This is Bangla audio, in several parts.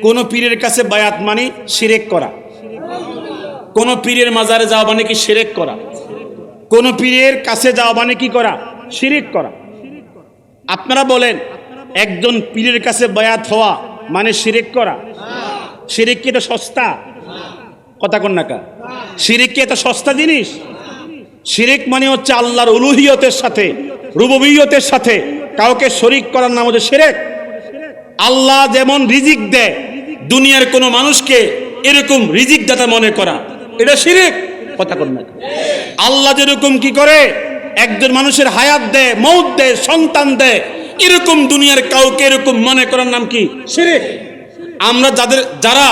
কোন পীরের কাছে বায়াত মানে শিরক করা, কোন পীরের মাজারে যাওয়া মানে কি শিরক করা, কোন পীরের কাছে যাওয়া মানে কি করা, শিরক করা। আপনারা বলেন একজন পীরের কাছে বায়াত হওয়া মানে শিরক করা? শিরক কি এটা সস্তা? কথা কোন নাকা? শিরক কি এটা সস্তা জিনিস? শিরক মানে হচ্ছে আল্লাহর উলুহিয়তের সাথে রুবুবিয়তের সাথে কাউকে শরীক করার নাম হচ্ছে শিরক। আল্লাহ যেমন রিজিক দেয়, দুনিয়ার কোন মানুষকে এরকম রিজিক দাতা মনে করা, এটা শিরক। কথা কোন নাকা? আল্লাহ যেরকম কি করে একজন মানুষের হায়াত দেয়, মৌত দেয়, সন্তান দেয়, এরকম দুনিয়ার কাউকে এরকম মনে করার নাম কি? শিরক। আমরা যারা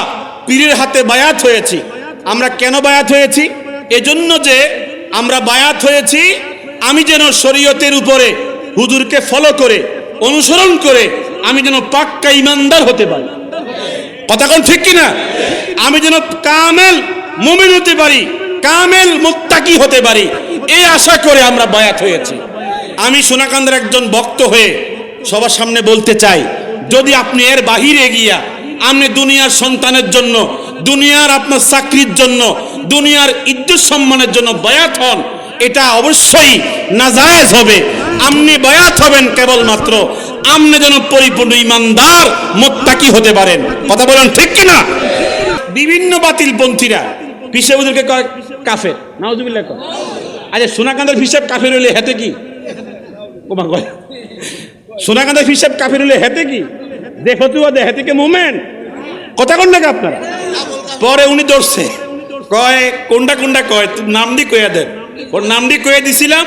পীরের হাতে বায়াত হয়েছি, আমরা কেন বায়াত হয়েছি? এজন্য যে আমরা বায়াত হয়েছি আমি যেন শরীয়তের উপরে হুজুরকে ফলো করে অনুসরণ করে আমি যেন পাক্কা ইমানদার হতে পারি। কথা কোন ঠিক কিনা? আমি যেন কামেল মুমিন হতে পারি, কামেল মুত্তাকি হতে পারি, এই আশা করে আমরা বায়াত হয়েছি। আমি সোনাকান্দার একজন ভক্ত হয়ে সবার সামনে বলতে চাই, যদি আপনি এর বাহিরে গিয়া আপনি দুনিয়ার সন্তানের জন্য, দুনিয়ার আপনার চাকরির জন্য, দুনিয়ার ইজ্জত সম্মানের জন্য বায়াত হন, এটা অবশ্যই নাজায়েজ হবে। আপনি বায়াত হবেন কেবলমাত্র আপনি যেন পরিপূর্ণ ইমানদার মুত্তাকি হতে পারেন। কথা বলেন ঠিক কিনা? বিভিন্ন বাতিল পন্থীরা পিসাবুদেরকে কয় কাফের, নাউজুবিল্লাহ কয়। আচ্ছা সোনাকান্দার হিসাব কাফের হইলে হেতে কি? ওমা কয় সোনাকান্দার হিসাব কাফের হইলে হেতে কি? দেখতুয়া দে হেতে কে মুমিন। কথা কোন নাকি আপনারা? পরে উনি ধরছে, কয় কোনটা কোনটা কয় নাম দি কইয়া দেন। ওর নাম দি কইয়া দিছিলাম,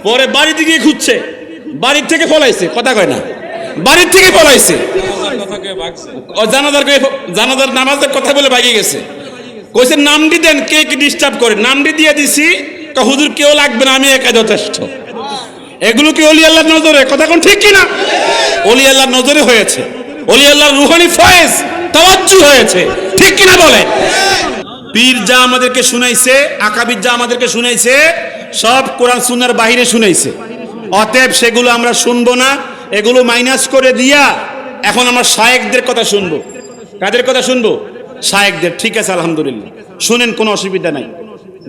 পরে বাড়িতে গিয়ে খুঁজছে, বাড়ির থেকে পলাইছে। কথা কয় না, বাড়ির থেকে পলাইছে। জানাজার নামাজের কথা বলে ভাগিয়ে গেছে। কইছে নামটি দেন, কে কি ডিস্টার্ব করে। নামটি দিয়ে দিছি, হুজুর কেউ লাগবে না, আমি একা যথেষ্ট। এগুলো কি ওলি আল্লাহর নজরে? কথা কোন ঠিক কিনা? ওলি আল্লাহর নজরে হয়েছে, ওলি আল্লাহর রুহানি ফয়েজ তাওয়াজ্জু হয়েছে, ঠিক কিনা বলে? পীর যা আমাদেরকে শুনাইছে, আকাবির যা আমাদেরকে শুনাইছে, সব কোরআন সুন্নাহর বাইরে শুনাইছে। অতএব সেগুলো আমরা শুনবো না, এগুলো মাইনাস করে দিয়া এখন আমরা শায়েখদের কথা শুনবো। কাদের কথা শুনবো? শায়েখদের। ঠিক আছে, আলহামদুলিল্লাহ, শুনেন, কোনো অসুবিধা নাই।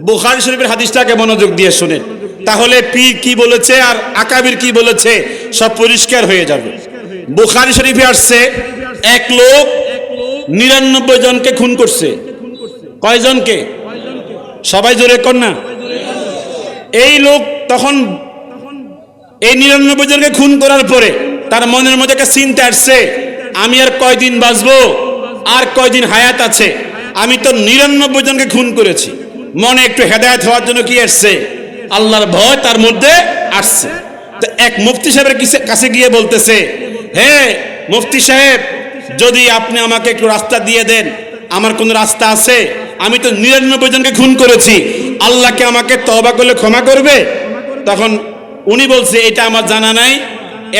বুখারী শরীফের হাদিসটাকে মনোযোগ দিয়ে শুনেন, তাহলে পীর কি বলেছে আর আকাবির কি বলেছে সব পরিষ্কার হয়ে যাবে। বুখারী শরীফে আসছে, এক লোক 99 জনকে খুন করছে। কয়জনকে? সবাই জোরে কর না। এই লোক তখন এই 99 জনকে খুন করার পরে তার মনের মধ্যে একটা চিন্তা আসছে, আমি আর কয়দিন বাঁচবো, আর কয়দিন হায়াত আছে, আমি তো 99 জনকে খুন করেছি। মনে একটু হেদায়েত হওয়ার জন্য কি আসছে? আল্লাহর ভয় তার মধ্যে আসছে। তো এক মুফতি সাহেবের কাছে গিয়ে বলতেছে, হে মুফতি সাহেব, যদি আপনি আমাকে একটু রাস্তা দিয়ে দেন, আমার কোন রাস্তা আছে? আমি তো 99 জনকে খুন করেছি, আল্লাহকে আমাকে তওবা করলে ক্ষমা করবে? তখন উনি বলছে, এটা আমার জানা নাই,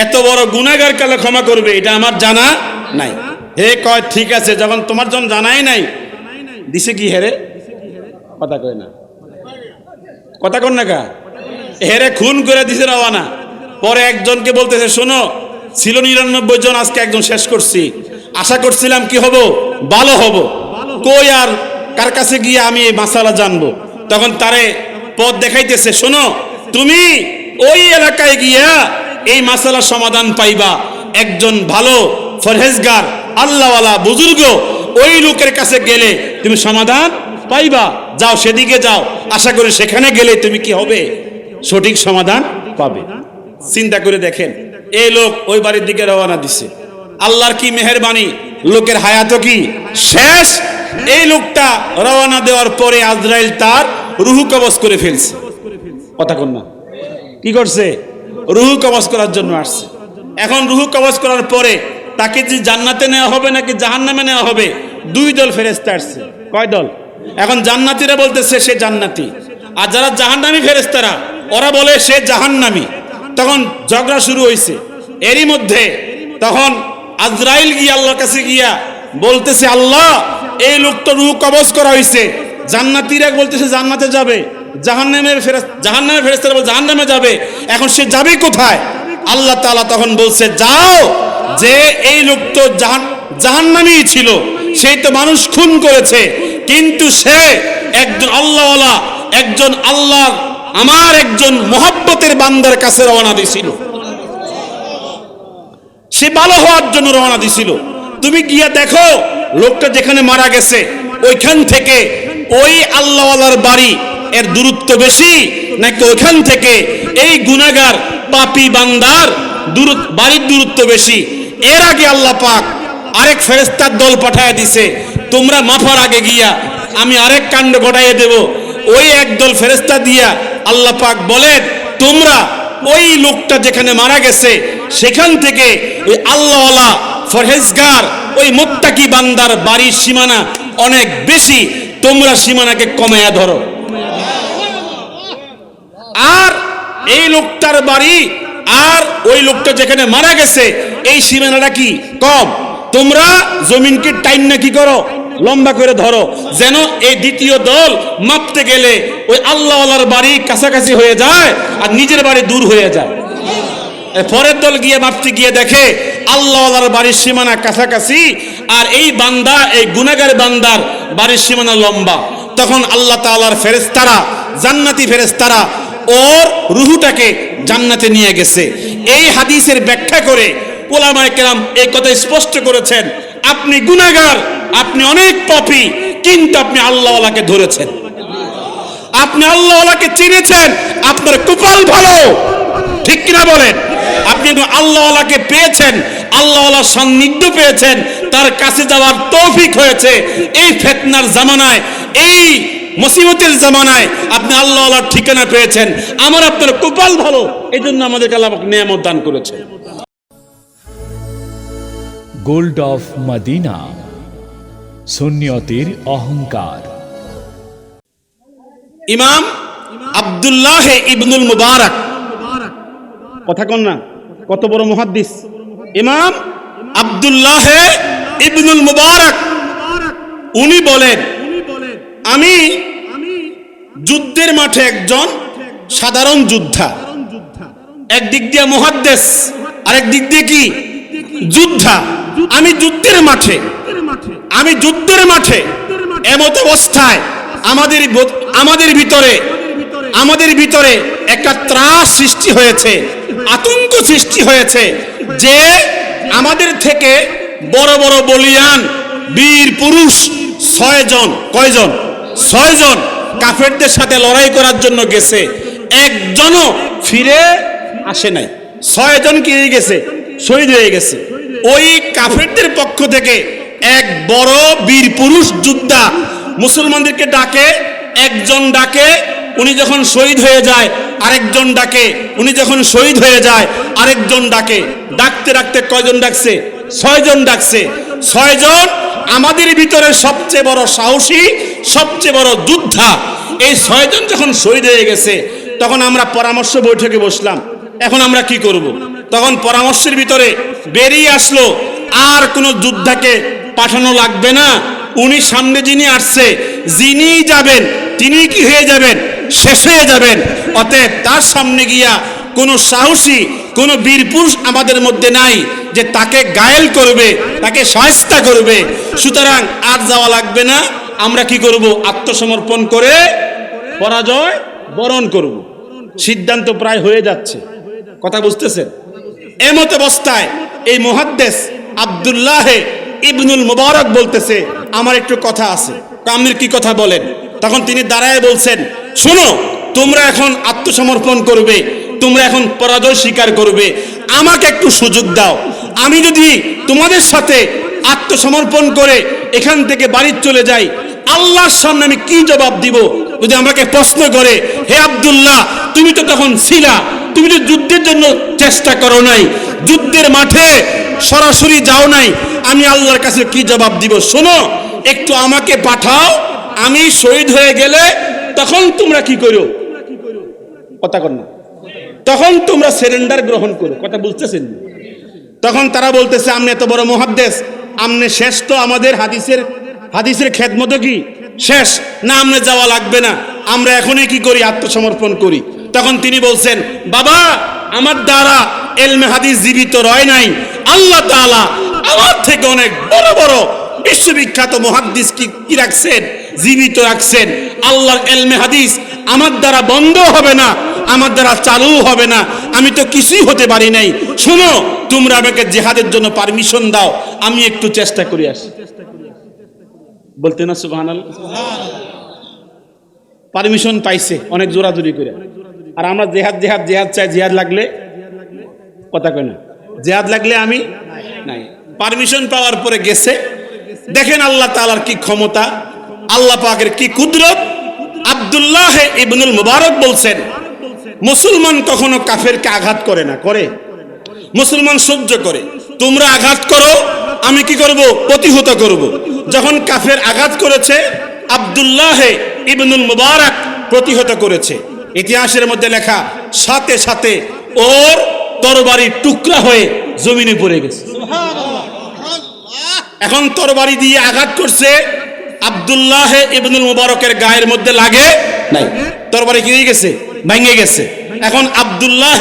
এত বড় গুনাহগার কালে ক্ষমা করবে এটা আমার জানা নাই। হে কয় ঠিক আছে, যখন তোমার জন্য জানাই নাই, দিছে কি হেরে? কথা কয় না, কথা কন না কা? হেরে খুন করে দিছে রওয়ানা। পরে একজনকে বলতেছে, শোনো, ছিল 99 জন, আজকে একজন শেষ করছি, আশা করছিলাম কি হব, ভালো হব, কই আর কার কাছে গিয়ে আমি এই মাসালা জানবো? তখন তারে পথ দেখাইতেছে, শোনো, তুমি ওই এলাকায় গিয়া এই মাসালার সমাধান পাইবা, একজন ভালো ফরহেজগার আল্লাহওয়ালা বুজুর্গ, ওই লোকের কাছে গেলে তুমি সমাধান পাইবা, যাও সেদিকে যাও, আশা করি সেখানে গেলে তুমি কি হবে, সঠিক সমাধান পাবে। চিন্তা করে দেখেন, এই লোক ওই বাড়ির দিকে রওনা দিছে। আল্লাহর কি মেহেরবানি, লোকের হায়াতও কি শেষ। এই লোকটা রওনা দেওয়ার পরে আজরাইল তার রুহু কবজ করে ফেলছে। কথা কন না, কি করছে? রুহু কবজ করার জন্য আসছে। এখন রুহু কবজ করার পরে তাকে যে জান্নাতে নেওয়া হবে নাকি জাহান্নামে নেওয়া হবে, দুই দল ফেরেশতা আসছে। কয় দল? এখন জান্নাতীরা বলতেছে সে জান্নাতি, আর যারা জাহান্নামী ফেরেশতারা ওরা বলে সে জাহান্নামী। তখন ঝগড়া শুরু হয়েছে। এরই মধ্যে তখন আজরাইল গিয়া আল্লাহর কাছে গিয়া বলতেছে, আল্লাহ, এই লোক তো রূহ কবজ করা হয়েছে, জান্নাতীরা বলতেছে জান্নাতে যাবে, জাহান্নামের ফেরেশতারা বলে জাহান্নামে যাবে, এখন সে যাবে কোথায়? আল্লাহ তাআলা তখন বলছে, যাও, যে এই লোক তো জাহান্নামী ছিল, সেই তো মানুষ খুন করেছে, কিন্তু সে একজন আল্লাহওয়ালা, একজন আল্লাহ আমার একজন মহব্বতের বান্দার কাছে রওনা দিছিল, সে ভালো হওয়ার জন্য রওনা দিছিল। তুমি গিয়া দেখো লোকটা যেখানে মারা গেছে ওইখান থেকে ওই আল্লাহওয়ালার বাড়ি এর দূরত্ব বেশি নাকি ওইখান থেকে এই গুনাহগার পাপী বান্দার বাড়ির দূরত্ব বেশি? এর আগে আল্লাহ পাক আরেক ফেরেশতার দল পাঠায় দিছে, তোমরা মাফার আগে গিয়া আমি আরেক কাণ্ড ঘটাইয়ে দেব। ওই একদল ফেরেশতা দিয়া আল্লাহ পাক বলেন, তোমরা ওই লোকটা যেখানে মারা গেছে সেখান থেকে ওই আল্লাহওয়ালা ফরহেজগার ওই মুত্তাকি বান্দার বাড়ির সীমানা অনেক বেশি, তোমরা সীমানাকে কমায়া ধরো। আর এই লোকটার বাড়ি আর ওই লোকটা যেখানে মারা গেছে এই সীমানাটা কি কম, তোমরা জমিনকে টাইম না কি করো, লম্বা করে ধরো, যেন এই দ্বিতীয় দল মাপতে গেলে ওই আল্লাহওয়ালার বাড়ি কাছাকাছি হয়ে যায় আর নিজের বাড়ি দূর হয়ে যায়। পরের দল গিয়ে মাপতে গিয়ে দেখে আল্লাহওয়ালার বাড়ির সীমানা কাছাকাছি আর এই বান্দা, এই গুনাহগার বান্দার বাড়ির সীমানা লম্বা। তখন আল্লাহ তাআলার ফেরেশতারা, জান্নাতি ফেরেশতারা ওর রূহটাকে জান্নাতে নিয়ে গেছে। এই হাদিসের ব্যাখ্যা করে উলামায়ে কেরাম এই কথা স্পষ্ট করেছেন, আপনি গুনাহগার, আপনি অনেক পাপী, কিন্তু আপনি আল্লাহওয়ালাকে ধরেছেন, আপনি আল্লাহওয়ালাকে চিনেছেন, আপনার কপাল ভালো, ঠিক কিনা বলেন? আপনি আল্লাহওয়ালাকে পেয়েছেন, আল্লাহওয়ালার সান্নিধ্য পেয়েছেন, তার কাছে যাওয়ার তৌফিক হয়েছে। এই ফিতনার জামানায়, এই মুসিবতের জামানায় আপনি আল্লাহওয়ালার ঠিকানা পেয়েছেন, আমার আপনার কপাল ভালো, এই জন্য আমাদেরকে আল্লাহ নেয়ামত দান করেছে। গোল্ড অফ মদিনা, সুন্নিয়তের অহংকার। ইমাম আব্দুল্লাহ ইবনুল মুবারক, কথা কন না, কত বড় মুহাদ্দিস ইমাম আব্দুল্লাহ ইবনুল মুবারক, উনি বলেন, আমি যুদ্ধের মাঠে একজন সাধারণ যোদ্ধা, একদিক দিয়ে মুহাদ্দিস আরেক দিক দিয়ে কি যোদ্ধা। আমি যুদ্ধের মাঠে এমত অবস্থায় আমাদের ভিতরে একটা ত্রাস সৃষ্টি হয়েছে, আতঙ্ক সৃষ্টি হয়েছে যে আমাদের থেকে বড় বড় বলিয়ান বীর পুরুষ 6 জন, কয়জন? 6 জন কাফেরদের সাথে লড়াই করার জন্য গেছে, একজনও ফিরে আসে নাই। 6 জন কি হয়ে গেছে? শহীদ হয়ে গেছে। ওই কাফেরদের পক্ষ থেকে এক বড় বীর পুরুষ যোদ্ধা মুসলমানদেরকে ডাকে, একজন ডাকে, উনি যখন শহীদ হয়ে যায় আরেকজন ডাকে, উনি যখন শহীদ হয়ে যায় আরেকজন ডাকে, ডাকতে ডাকতে কয়জন ডাকছে? 6 জন ডাকছে। 6 জন আমাদের ভিতরে সবচেয়ে বড় সাহসী, সবচেয়ে বড় যোদ্ধা। এই 6 জন যখন শহীদ হয়ে গেছে তখন আমরা পরামর্শ বৈঠকে বসলাম, এখন আমরা কি করব? তখন পরামর্শের ভিতরে বেরিয়ে আসলো, আর কোনো যোদ্ধাকে পাঠানো লাগবে না, উনি সামনে যিনি আসছে, যিনি যাবেন তিনি কি হয়ে যাবেন? শেষ হয়ে যাবেন। অতএব তার সামনে গিয়া কোনো সাহসী, কোনো বীর পুরুষ আমাদের মধ্যে নাই যে তাকে ঘায়েল করবে, তাকে শায়েস্তা করবে। সুতরাং আর যাওয়া লাগবে না, আমরা কি করব? আত্মসমর্পণ করে পরাজয় বরণ করব। সিদ্ধান্ত প্রায় হয়ে যাচ্ছে, কথা বুঝতেছেন? এমত অবস্থায় এই মুহাদ্দিস আব্দুল্লাহ ইবনুল মুবারক বলতেছে, আমার একটু কথা আছে। আপনার কি কথা বলেন? তখন তিনি দাঁড়ায় বলছেন, শোনো, তোমরা এখন আত্মসমর্পণ করবে, তোমরা এখন পরাজয় স্বীকার করবে, আমাকে একটু সুযোগ দাও। আমি যদি তোমাদের সাথে আত্মসমর্পণ করে এখান থেকে বাড়ি চলে যাই, আল্লাহর সামনে আমি কি জবাব দিব? যদি আমাকে প্রশ্ন করে, হে আব্দুল্লাহ, তুমি তো তখন ছিলা, তুমি তো যুদ্ধের জন্য চেষ্টা করো নাই, যুদ্ধের মাঠে সরাসরি যাও নাই, আমি আল্লাহর কাছে কি জবাব দিব? শোনো, একটু আমাকে পাঠাও, আমি শহীদ হয়ে গেলে তখন তোমরা কি করো? কথা কর না, তখন তোমরা সারেন্ডার গ্রহণ করো। কথা বুঝতেছেন? তখন তারা বলতেছে, আপনি এত বড় মুহাদ্দিস, আপনি শেষ তো, আমাদের হাদিসের খেদমত কি শেষ? না, আপনি যাওয়া লাগবে না, আমরা এখনই কি করি? আত্মসমর্পণ করি। তখন তিনি বলছেন, বাবা, আমার দ্বারা ইলমে হাদিস জীবিত রয় নাই, আল্লাহ তাআলা আমার থেকে অনেক বড় বড় বিশ্ববিখ্যাত মুহাদ্দিস কি রাখছেন, জীবিত রাখছেন। আল্লাহর ইলমে হাদিস আমার দ্বারা বন্ধ হবে না, আমার দ্বারা চালু হবে না, আমি তো কিছুই হতে পারি নাই। শোনো, তোমরা আমাকে জিহাদের জন্য পারমিশন দাও, আমি একটু চেষ্টা করি আসি। বলতে না সুবহানাল্লাহ। পারমিশন পাইছে অনেক জোরাজুরি করে। আর আমরা জিহাদ জিহাদ জিহাদ চাই, জিহাদ লাগলে কথা কই না, জিহাদ লাগলে আমি নাই। পারমিশন পাওয়ার পরে গেছে। দেখেন আল্লাহ তাআলার কি ক্ষমতা, আল্লাহ পাকের কি কুদরত। আব্দুল্লাহ ইবনুল মুবারক বলছেন, মুসলমান কখনো কাফেরকে আঘাত করে না, করে মুসলমান সহ্য করে। তোমরা আঘাত করো, আমি কি করব, প্রতিহত করব। যখন কাফের আঘাত করেছে, আব্দুল্লাহ ইবনুল মুবারক প্রতিহত করেছে। ইতিহাসের মধ্যে লেখা, সাথে সাথে ওর তরবারি টুকরা হয়ে জমিনে পড়ে গেছে। এখন তরবারি দিয়ে আঘাত করছে, আব্দুল্লাহ ইবনুল মুবারকের গায়ের মধ্যে লাগে নাই, তরবারি কি হয়ে গেছে, ভেঙে গেছে। এখন আব্দুল্লাহ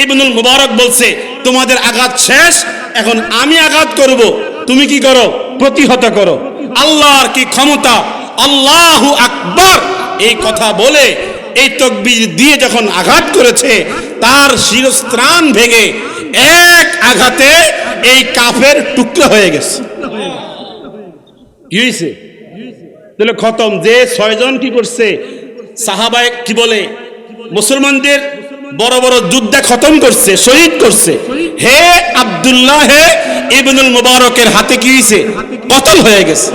ইবনুল মুবারক বলছে, তোমাদের আঘাত শেষ, এখন আমি আঘাত করব, তুমি কি করো, প্রতিহত করো। আল্লাহর কি ক্ষমতা, আল্লাহু আকবার এই কথা বলে এই তাকবীর দিয়ে যখন আঘাত করেছে, তার শিরস্ত্রাণ ভেঙে এক আঘাতে এই কাফের টুকরা হয়ে গেছে। কি হয়েছে, তাহলে খতম। যে 6 জন কি করছে, সাহাবায়ে কি বলে, মুসলমানদের বড় বড় যুদ্ধে খতম করছে, শহীদ করছে। হে আব্দুল্লাহ ইবনুল মুবারকের হাতে কি হয়েছে, কতল হয়ে গেছে।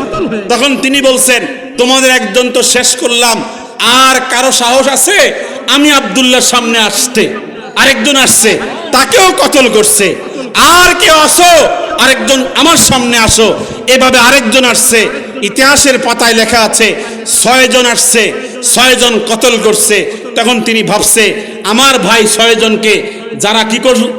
তখন তিনি বলছেন, তোমাদের একজন তো শেষ করলাম, আর কারো সাহস আছে আমি আব্দুল্লাহর সামনে আসতে? আরেকজন আসছে, তাকেও কতল করছে। আর কেউ আসো, আরেকজন আমার সামনে আসো। এভাবে আরেকজন আসছে। ইতিহাসের পাতায় লেখা আছে 6 জন আসছে, 6 জন কতল করছে। তখন তিনি ভাবছে, আমার ভাই 6 জনকে যারা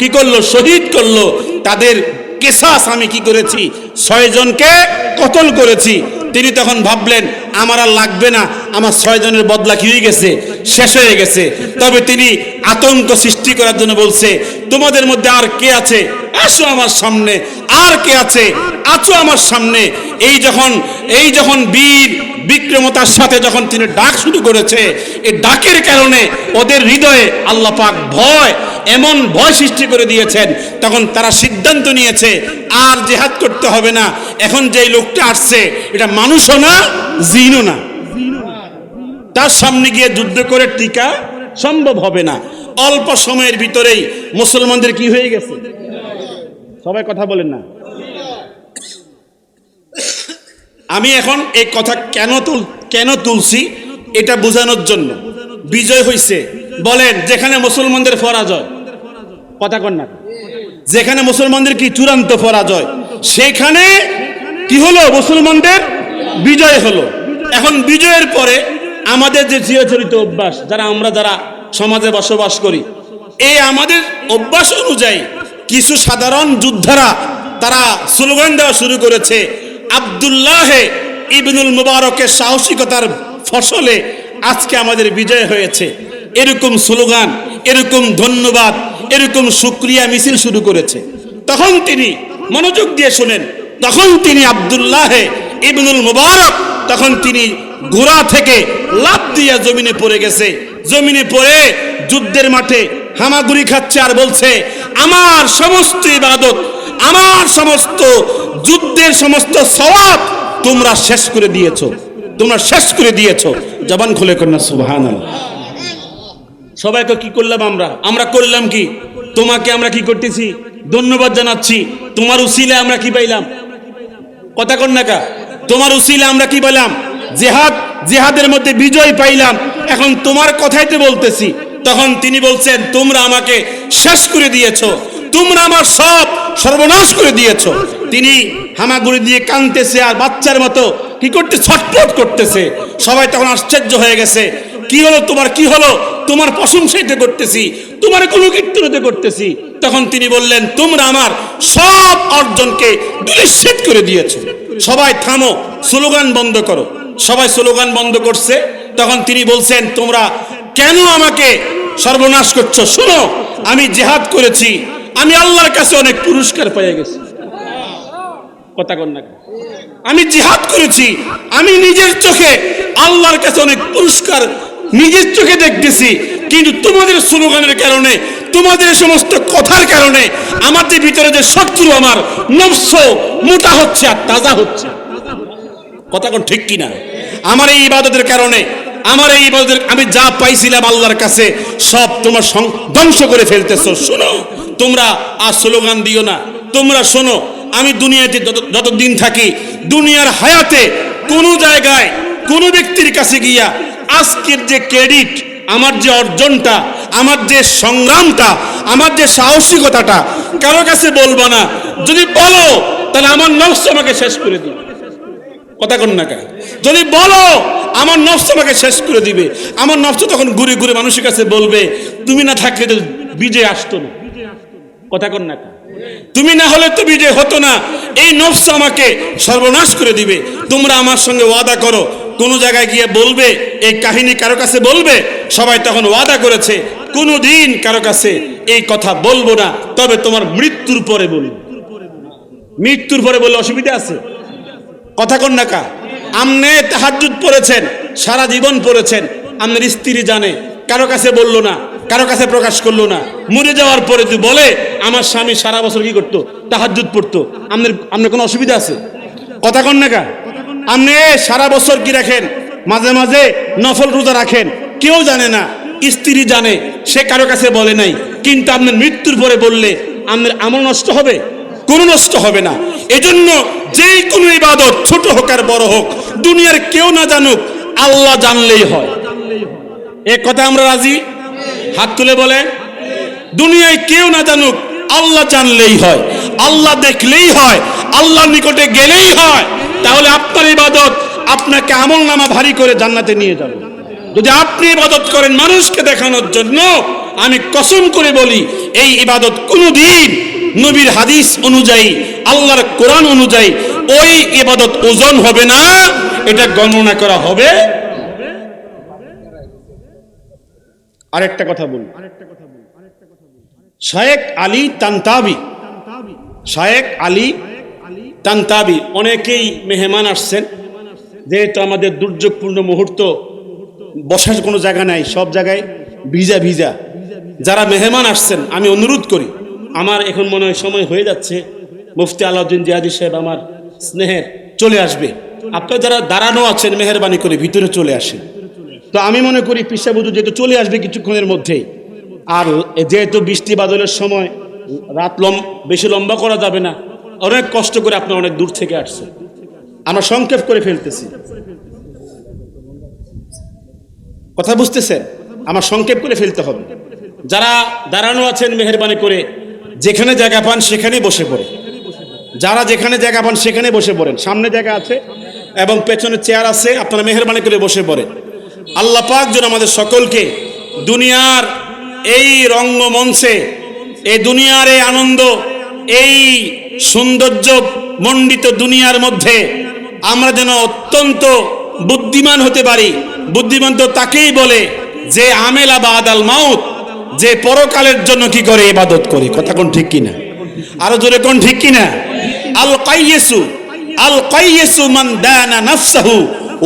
কি করলো, শহীদ করলো, তাদের কিসাস আমি কি করেছি, 6 জনকে কতল করেছি। তিনি তখন ভাবলেন, আমার আর লাগবে না, আমার 6 জনের বদলা কি হয়ে গেছে, শেষ হয়ে গেছে। তবে তিনি আতঙ্ক সৃষ্টি করার জন্য বলছে, তোমাদের মধ্যে আর কে আছে, আসো আমার সামনে। আর কে আছে, আছো আমার সামনে। এই যখন বীর বিক্রমতার সাথে যখন তিনি ডাক শুরু করেছে, এই ডাকের কারণে ওদের হৃদয়ে আল্লাহ পাক এমন ভয় সৃষ্টি করে দিয়েছেন। তখন তারা সিদ্ধান্ত নিয়েছে, আর জিহাদ করতে হবে না। এখন যে লোকটা আসছে, এটা মানুষও না, জিনও না, তার সামনে গিয়ে যুদ্ধ করে টিকা সম্ভব হবে না। অল্প সময়ের ভিতরেই মুসলমানদের কি হয়ে গেছে, সবাই কথা বলেন না। আমি এখন এই কথা কেন তুলছি, এটা বোঝানোর জন্য। বিজয় হয়েছে, বলেন যেখানে মুসলমানদের পরাজয়, কথা কন না, যেখানে মুসলমানদের কি চূড়ান্ত পরাজয়, সেখানে কি হলো, মুসলমানদের বিজয় হলো। এখন বিজয়ের পরে আমাদের যে চিরাচরিত অভ্যাস, যারা সমাজে বসবাস করি, এই আমাদের অভ্যাস অনুযায়ী কিছু সাধারণ যোদ্ধারা তারা স্লোগান দেওয়া শুরু করেছে, আব্দুল্লাহ ইবনুল মুবারকের সাহসিকতার ফসলে আজকে আমাদের বিজয় হয়েছে। এরকম স্লোগান, এরকম ধন্যবাদ, এরকম শুকরিয়া মিছিল শুরু করেছে। তখন তিনি মনোযোগ দিয়ে শুনেন, তখন তিনি আব্দুল্লাহ ইবনুল মুবারক তখন তিনি ঘোড়া থেকে লাফ দিয়ে জমিনে পড়ে গেছে। জমিনে পড়ে যুদ্ধের মাঠে হামাগুড়ি খাচ্ছে আর বলছে, আমার সমস্ত ইবাদত, আমার সমস্ত যুদ্ধের সমস্ত সওয়াব তোমরা শেষ করে দিয়েছো, তোমরা শেষ করে দিয়েছো। জবান খুলে কন্যা সুবহানাল্লাহ। সবাইকে কি করলাম আমরা করলাম কি, তোমাকে আমরা কি করতেছি, ধন্যবাদ জানাচ্ছি। তোমার উসিলে আমরা কি পাইলাম, কথা কন না কা, তোমার উসিলে আমরা কি পেলাম, জিহাদের মধ্যে বিজয় পাইলাম। এখন তোমার কথাই তো বলতেছি। তখন তিনি বলছেন, তোমরা আমাকে শেষ করে দিয়েছো, তোমরা আমার সব সর্বনাশ করে দিয়েছো। তিনি হামাগুড়ি দিয়ে কাঁদতেছে আর বাচ্চার মতো কি করতে, ছটফট করতেছে। সবাই তখন আশ্চর্য হয়ে গেছে, কি হলো তোমার, কি হলো, তোমার প্রশংসাইতে করতেছি, তোমার কোনো কীর্তনতে করতেছি। তখন তিনি বললেন, তোমরা আমার সব অর্জনকে ধূলিসাৎ করে দিয়েছো। সবাই থামো, স্লোগান বন্ধ করো। সবাই স্লোগান বন্ধ করছে। তখন তিনি বলছেন, তোমরা কেন আমাকে সর্বনাশ করছো? শোনো, আমি জিহাদ করেছি, আমি আল্লাহর কাছে অনেক পুরস্কার পেয়ে গেছি। কথা কন না। আমি জিহাদ করেছি, আমি নিজের চোখে আল্লাহর কাছে অনেক পুরস্কার নিজের চোখে দেখতেছি, কিন্তু তোমাদের স্লোগানের কারণে, তোমাদের সমস্ত কথার কারণে আমার যে ভিতরে যে শত্রু, আমার নফস মোটা হচ্ছে আর তাজা হচ্ছে। কথা কোন ঠিক কিনা? আমার এই ইবাদতের কারণে, আমার এই ইবাদতের, আমি যা পাইছিলাম আল্লাহর কাছে সব তোমার ধ্বংস করে ফেলতেছো। শোনো, তোমরা আর স্লোগান দিও না, তোমরা শোনো, আমি দুনিয়াতে যতদিন থাকি, দুনিয়ার হায়াতে কোনো জায়গায় কোনো ব্যক্তির কাছে গিয়া আজকের যে ক্রেডিট, আমার যে অর্জনটা, আমার যে সংগ্রামটা, আমার যে সাহসিকতাটা কারো কাছে বলবো না। যদি বলো তাহলে আমার নফস আমাকে শেষ করে দিবে। কথা কন না। যদি বলো আমার নফস আমাকে শেষ করে দিবে। আমার নফস তখন ঘুরে ঘুরে মানুষের কাছে বলবে, তুমি না থাকলে তো বিজয় আসতো না। কথা কন না। তুমি না হলে তো বিজয় হতো না। এই নফস আমাকে সর্বনাশ করে দিবে। তোমরা আমার সঙ্গে ওয়াদা করো, কোন জায়গায় গিয়ে বলবে, এই কাহিনী কারো কাছে বলবে। সবাই তখন ওয়াদা করেছে, কোনোদিন কারো কাছে এই কথা বলবো না, তবে তোমার মৃত্যুর পরে বলবো। মৃত্যুর পরে বললে অসুবিধা আছে? কথা কন না। আমনে তাহাজ্জুদ পড়েছেন, সারা জীবন পড়েছেন, আপনার স্ত্রী জানে, কারো কাছে বললো না, কারো কাছে প্রকাশ করলো না। মরে যাওয়ার পরে তুই বলে, আমার স্বামী সারা বছর কি করতো? তাহাজ্জুদ পড়তো। আপনার কোনো অসুবিধা আছে? কথা কন না। আপনি সারা বছর কি রাখেন? মাঝে মাঝে নফল রোজা রাখেন, কেউ জানে না, স্ত্রী জানে, সে কারো কাছে বলে নাই। কিন্তু আপনার মৃত্যুর পরে বললে আপনার আমল নষ্ট হবে? কোনো নষ্ট হবে না। এজন্য যে কোনো ইবাদত, ছোট হোক আর বড় হোক, দুনিয়ার কেউ না জানুক, আল্লাহ জানলেই হয়। এ কথা আমরা রাজি? হাত তুলে বলে। দুনিয়ায় কেউ না জানুক, আল্লাহ জানলেই হয়, আল্লাহ দেখলেই হয়, আল্লাহর নিকটে গেলেই হয়। তাহলে আপনার ইবাদত আপনাকে আমল নামা ভারী করে জান্নাতে নিয়ে যাবে। যদি আপনি ইবাদত করেন মানুষকে দেখানোর জন্য, আমি কসম করে বলি, এই ইবাদত কোনোদিন নবীর হাদিস অনুযায়ী, আল্লাহর কোরআন অনুযায়ী ওই ইবাদত ওজন হবে না। এটা গণনা করা হবে। আরেকটা কথা বলি, শায়েখ আলী তানতাবি, শায়েখ আলী তানতাবি, অনেকেই মেহমান আসছেন, যেহেতু আমাদের দুর্যোগপূর্ণ মুহূর্ত, বসার কোনো জায়গা নাই, সব জায়গায় ভিজা ভিজা। যারা মেহমান আসছেন, আমি অনুরোধ করি, আমার এখন মনে হয় সময় হয়ে যাচ্ছে, মুফতি আলাউদ্দিন জিহাদি সাহেব আমার স্নেহের চলে আসবে। আপনারা যারা দাঁড়ানো আছেন, মেহরবানি করে ভিতরে চলে আসেন। তো আমি মনে করি পিসা বুধু যেহেতু চলে আসবে কিছুক্ষণের মধ্যেই, আর যেহেতু বৃষ্টি বাদলের সময়, রাত বেশি লম্বা করা যাবে না, অনেক কষ্ট করে আপনারা অনেক দূর থেকে আসছেন, আমরা সংক্ষেপ করে ফেলতেছি। কথা বুঝতেছেন? আমার সংক্ষেপ করে ফেলতে হবে। যারা দাঁড়ানো আছেন, মেহরবানি করে যেখানে জায়গা পান সেখানেই বসে পড়ে। যারা যেখানে জায়গা পান সেখানে বসে পড়েন। সামনে জায়গা আছে এবং পেছনে চেয়ার আছে, আপনারা মেহরবানি করে বসে পড়েন। আল্লাহ পাক যেন আমাদের সকলকে দুনিয়ার এই রঙ্গমঞ্চে, এই দুনিয়ার এই আনন্দ, এই সৌন্দর্য মণ্ডিত দুনিয়ার মধ্যে আমরা যেন অত্যন্ত বুদ্ধিমান হতে পারি। বুদ্ধিমান তো তাকেই বলে যে আমেলা বাদাল মাউত, যে পরকালের জন্য কি করে? ইবাদত করে। কথা কোন ঠিক কিনা? আরো জোরে কোন ঠিক কিনা? আল কাইয়্যিসু, আল কাইয়্যিসু মান দানা নাফসাহু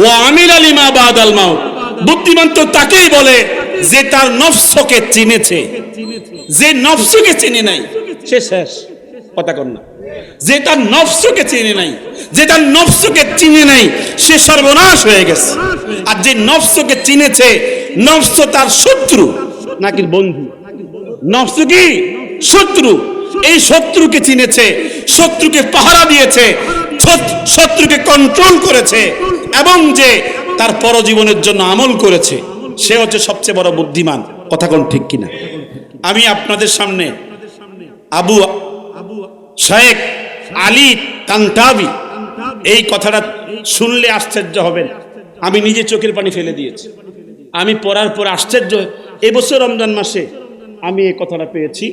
ওয়া আমিলা লিমা বাদাল মাউত। বুদ্ধিমান তো তাকেই বলে যে তার নফসকে চিনেছে। যে নফসকে চিনে নাই সে শেষ। কথা কন না। যে তার নফসকে চিনে নাই, যে তার নফসকে চিনে নাই, সে সর্বনাশ হয়ে গেছে। আর যে নফসকে চিনেছে, নফস তার শত্রু নাকি বন্ধু? নফস কি শত্রু। এই শত্রুকে চিনেছে, শত্রুকে পাহারা দিয়েছে, শত্রুকে কন্ট্রোল করেছে, এবং যে তার পরজীবনের জন্য আমল করেছে, সে হচ্ছে সবচেয়ে বড় বুদ্ধিমান। কথা কোন ঠিক কিনা? আমি আপনাদের সামনে আবু শায়েখ আলী তানতাবি, এই কথাটা শুনলে আশ্চর্য হবেন। আমি নিজে চোখের পানি ফেলে দিয়েছি। আমি পড়ার পর আশ্চর্য। এবছর রমজান মাসে আমি এই কথাটা পেয়েছি।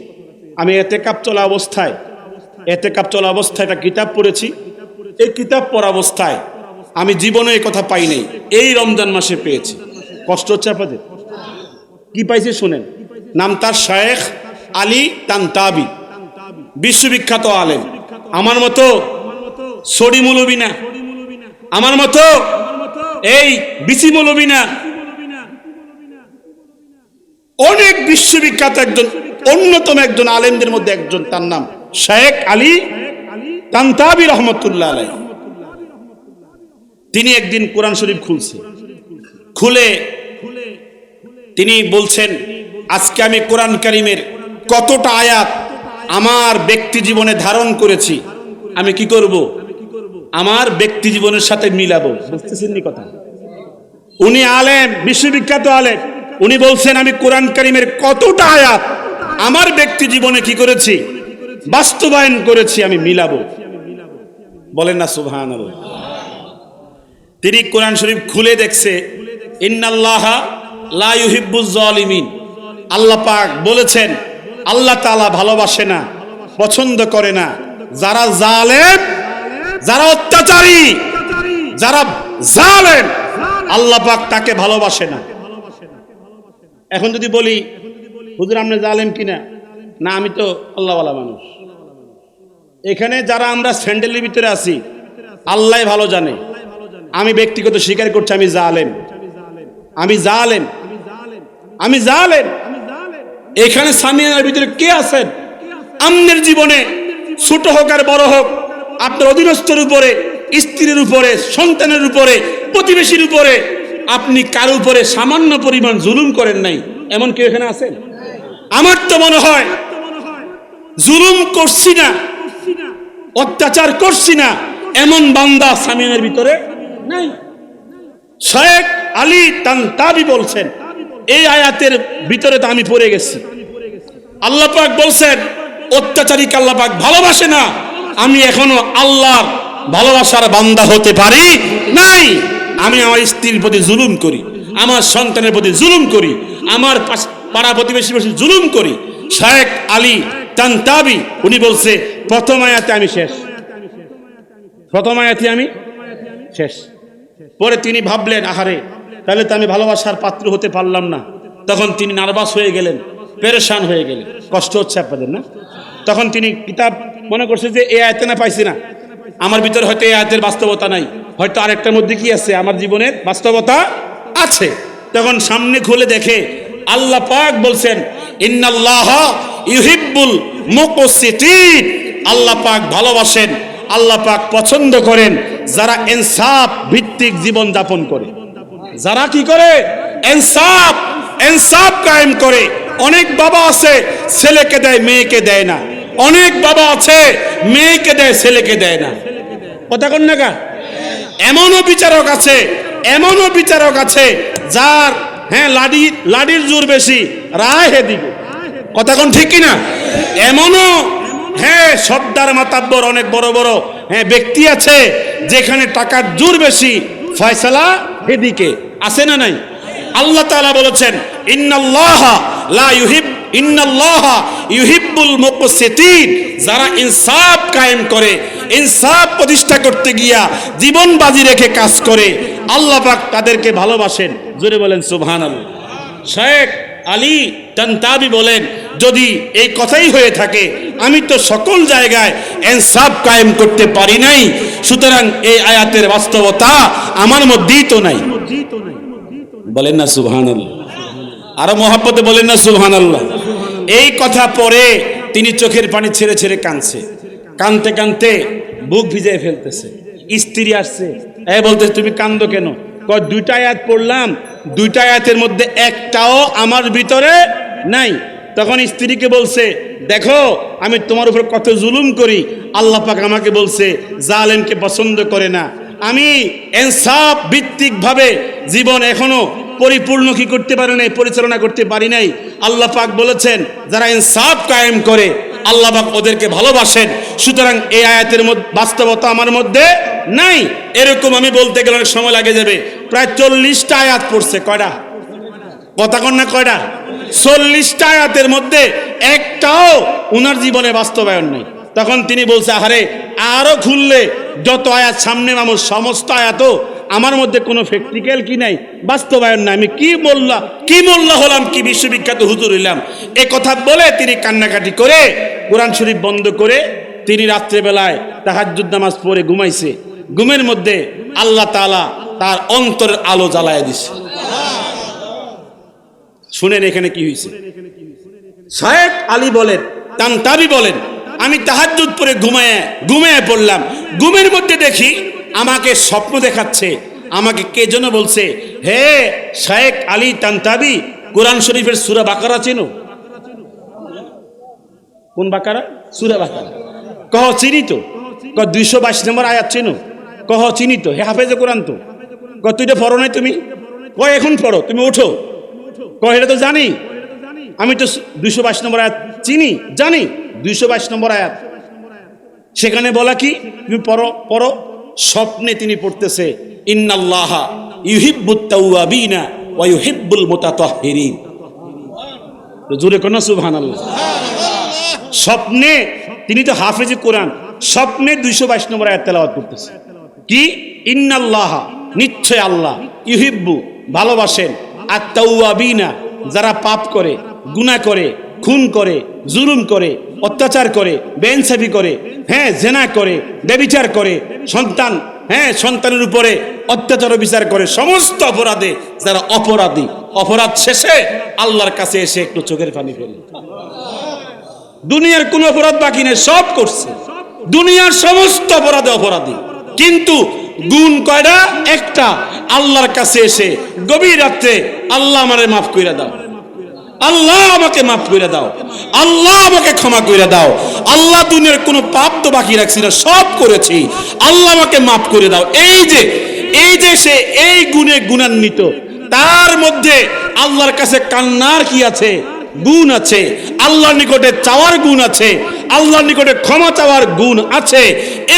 আমি এতেকাপ চলা অবস্থায় একটা কিতাব পড়েছি। এই কিতাব পড়া অবস্থায় আমি জীবনে এই কথা পাই নাই, এই রমজান মাসে পেয়েছি। কষ্ট হচ্ছে আপনাদের? কি পাইছে শোনেন। নাম তার শায়েখ আলী তানতাবি, বিশ্ববিখ্যাত আলেম। আমার মতো সরি মৌলবী না, আমার মতো এই বিসি মৌলবী না, অনেক বিশ্ববিখ্যাত একজন অন্যতম একজন আলেমদের মধ্যে একজন, তার নাম শেখ আলী তানতাবি রহমতুল্লাহ আলাইহ। তিনি একদিন কোরআন শরীফ খুলে তিনি বলছেন, আজকে আমি কোরআন কারীমের কতটা আয়াত আমার ব্যক্তি জীবনে ধারণ করেছি, আমি কি করব, আমার ব্যক্তি জীবনের সাথে মিলাবো। বুঝতেছেন নি কথা? উনি আলেম, বিশ্ববিখ্যাত আলেম, উনি বলছেন আমি কোরআন কারীমের কতটা আয়াত আমার ব্যক্তি জীবনে কি করেছি, বাস্তবায়ন করেছি, আমি মিলাবো। বলেন না সুবহানাল্লাহ। তিনি কোরআন শরীফ খুলে দেখছে, ইন্নাল্লাহা লা ইউহিব্বুজ জালিমিন, আল্লাহ পাক বলেছেন আল্লাহ তাআলা ভালোবাসে না, পছন্দ করে না যারা জালেম, যারা অত্যাচারী, যারা জালেম, আল্লাহ পাক তাকে ভালোবাসে না। এখন যদি বলি হুজুর আপনি জালেম কিনা, না আমি তো আল্লাহওয়ালা মানুষ। এখানে যারা আমরা স্যান্ডেলের ভিতরে আছি আল্লাহ ভালো জানে, আমি ব্যক্তিগত স্বীকার করছি আমি জালেম, আমি জালেম, আমি জালেম। এখানে সামিয়ানার ভিতরে কে আছেন আমনের জীবনে, ছোট হোক আর বড় হোক, আপনার অধীনস্থর উপরে, স্ত্রীর উপরে, সন্তানের উপরে, প্রতিবেশীর উপরে আপনি কারো উপরে সামান্য পরিমাণ জুলুম করেন নাই, এমন কেউ এখানে আছেন? আমার তো মনে হয় জুলুম করছি না, অত্যাচার করছি না, এমন বান্দা সামিয়ানের ভিতরে নাই। শেখ আলী তানতাবি বলছেন এই আয়াতের ভিতরে তো আমি পড়ে গেছি। আল্লাহ পাক বলছেন অত্যাচারীকে আল্লাহ পাক ভালোবাসে না, আমি এখনো আল্লাহর ভালোবাসার বান্দা হতে পারি নাই। আমি আমার স্ত্রীর প্রতি জুলুম করি, আমার সন্তানের প্রতি জুলুম করি, আমার পাড়া প্রতিবেশীর প্রতি জুলুম করি। শেখ আলী তানতাবি উনি বলছে প্রথম আয়াতে আমি শেষ, প্রথম আয়াতে আমি শেষ। পরে তিনি ভাবলেন আহারে তাহলে তো আমি ভালোবাসার পাত্র হতে পারলাম না। তখন তিনি নার্ভাস হয়ে গেলেন, পেরেশান হয়ে গেলেন। কষ্ট হচ্ছে আপনাদের না? তখন তিনি কিতাব মনে করছে যে এই আয়াতে না পাইছি না, আমার ভিতরে হয়তো এই আয়াতের বাস্তবতা নাই, হয়তো আরেকটার মধ্যে কি আছে, আমার জীবনের বাস্তবতা আছে। তখন সামনে খুলে দেখে আল্লাহ পাক বলছেন ইন্নাল্লাহা ইউহিব্বুল মুকসিতিন, আল্লাহ পাক ভালোবাসেন, আল্লাহ পাক পছন্দ করেন যারা ইনসাফ ভিত্তিক জীবন যাপন করে, যারা কি করে ইনসাফ কায়েম করে। অনেক বাবা আছে ছেলেকে দেয় মেয়েকে দেয় না, অনেক বাবা আছে মেয়েকে দেয় ছেলেকে দেয় না। কথা কোন না? এমনও বিচারক আছে, এমনও বিচারক আছে যার লাডির জোর বেশি, রায় হেদিকে। কথা কোন ঠিক কিনা? এমনও সর্দার মাতাব্বর অনেক বড় বড় ব্যক্তি আছে যেখানে টাকার জোর বেশি, ফয়সালা হেদিকে। আছে না নাই? আল্লাহ তাআলা বলেছেন ইন্নাল্লাহা ইউহিব্বুল মুকসিতিন, যারা ইনসাফ কায়েম করে, ইনসাফ প্রতিষ্ঠা করতে গিয়া জীবন বাজি রেখে কাজ করে, আল্লাহ পাক তাদেরকে ভালোবাসেন। জোরে বলেন সুবহানাল্লাহ। শেখ আলী তানতাবি বলেন যদি এই কথাই হয়ে থাকে আমি তো সকল জায়গায় ইনসাফ কায়েম করতে পারি নাই, সুতরাং এই আয়াতের বাস্তবতা আমার মধ্যেই তো নাই। বলেন না সুবহানাল্লাহ, আরো মহব্বতে বলেন না সুবহানাল্লাহ। এই কথা পরে তিনি চোখের পানি ছেড়ে ছেড়ে কাঁদছে, কাঁদতে কাঁদতে বুক ভিজিয়ে ফেলতেছে। স্ত্রী আসছে, বলতেছে তুমি কাঁদো কেন? দুইটা আয়াত পড়লাম, দুইটা আয়াতের মধ্যে একটাও আমার ভিতরে নাই। তখন স্ত্রীকে বলছে দেখো আমি তোমার উপর কত জুলুম করি, আল্লাহ পাক আমাকে বলছে জালেমকে পছন্দ করে না। আমি ইনসাফ ভিত্তিক ভাবে জীবন এখনো পরিপূর্ণ কি করতে পারি নাই, পরিচালনা করতে পারি নাই। আল্লাহ পাক বলেছেন যারা ইনসাফ কায়েম করে আল্লাহ পাক ওদেরকে ভালোবাসেন, সুতরাং এই আয়াতের মধ্যে বাস্তবতা আমার মধ্যে নাই। এরকম আমি বলতে গেলে অনেক সময় লাগে যাবে। প্রায় 40টা আয়াত পড়ছে, কয়টা? কথা কন না কয়টা? 40টা আয়াতের মধ্যে একটাও উনার জীবনে বাস্তবায়ন নেই। তখন তিনি বলছে আরে আরো খুললে যত আয়াত সামনে আমার সমস্ত আয়াতও আমার মধ্যে কোনো প্র্যাকটিক্যাল কি নাই, বাস্তবায়ন নাই। আমি কি মোল্লা হলাম, কি বিশ্ববিখ্যাত হুজুর হইলাম? এ কথা বলে তিনি কান্নাকাটি করে কোরআন শরীফ বন্ধ করে তিনি রাত্রেবেলায় তাহাজ্জুদ নামাজ পড়ে ঘুমাইছে। ঘুমের মধ্যে আল্লাহ তাআলা তার অন্তরের আলো জ্বালায় দিছে। শুনেন এখানে কি হয়েছে। শায়েখ আলী বলেন, তানতাবি বলেন, আমি তাহাজ্জুদ পড়ে ঘুমায় পড়লাম। ঘুমের মধ্যে দেখি আমাকে স্বপ্ন দেখাচ্ছে। আমাকে কে যেন বলছে, হে শায়েখ আলী তানতাবি, কোরআন শরীফের সূরা বাকারা চেনো? কোন বাকারা? সূরা বাকারা। কহ চিনি তো। 222 নম্বর আয়াত চেনো? কহ চিনি তো। হে হাফেজে কোরআন তো। তুই তো পড়ো নাই তুমি? কয় এখন পড়ো, তুমি উঠো। কয় এটা তো জানি, আমি তো 222 নম্বর আয়াত চিনি, জানি 222 নম্বর আয়াত। সেখানে বলা কি? তুমি পড়ো। স্বপ্নে তিনি পড়তেছে, ইন্নাল্লাহা ইউহিব্বুত তাওয়াবিনা ওয়া ইউহিব্বুল মুতাতাহহিরিন। জোরে কোন সুবহানাল্লাহ। স্বপ্নে তিনি তো হাফেজে কোরআন, স্বপ্নে 222 নম্বর আয়াত তেলাওয়াত করতেছে। কি? ইন্নাল্লাহা, নিশ্চয় আল্লাহ, ইউহিব্বু, ভালোবাসেন, আত-তাওয়াবিনা, যারা পাপ করে, গুনাহ করে, খুন করে, জুলুম করে, অত্যাচার করে, বেইনসাফি করে, জেনা করে, ব্যভিচার করে, সন্তানের উপরে অত্যাচার বিচার করে, সমস্ত অপরাধে যারা অপরাধী, অপরাধ শেষে আল্লাহর কাছে এসে একটু চোখের পানি ফেলে। দুনিয়ার কোন অপরাধ বাকি নেই, সব করছে। দুনিয়ার সমস্ত অপরাধে অপরাধী, কিন্তু গুণ কয়টা? একটা। আল্লাহর কাছে এসে গভীর রাত্রে, আল্লাহ আমারে মাফ কইরা দাও, আল্লাহ আমাকে মাফ করে দাও, আল্লাহ আমাকে ক্ষমা করে দাও, আল্লাহ দুনিয়ার কোনো পাপ তো বাকি রাখছি না, সব করেছি, আল্লাহ আমাকে মাফ করে দাও। এই যে সে এই গুণে গুণান্বিত, তার মধ্যে আল্লাহর কাছে কান্নার কি আছে? গুণ আছে। আল্লাহর নিকটে চাওয়ার গুণ আছে, আল্লাহর নিকটে ক্ষমা চাওয়ার গুণ আছে।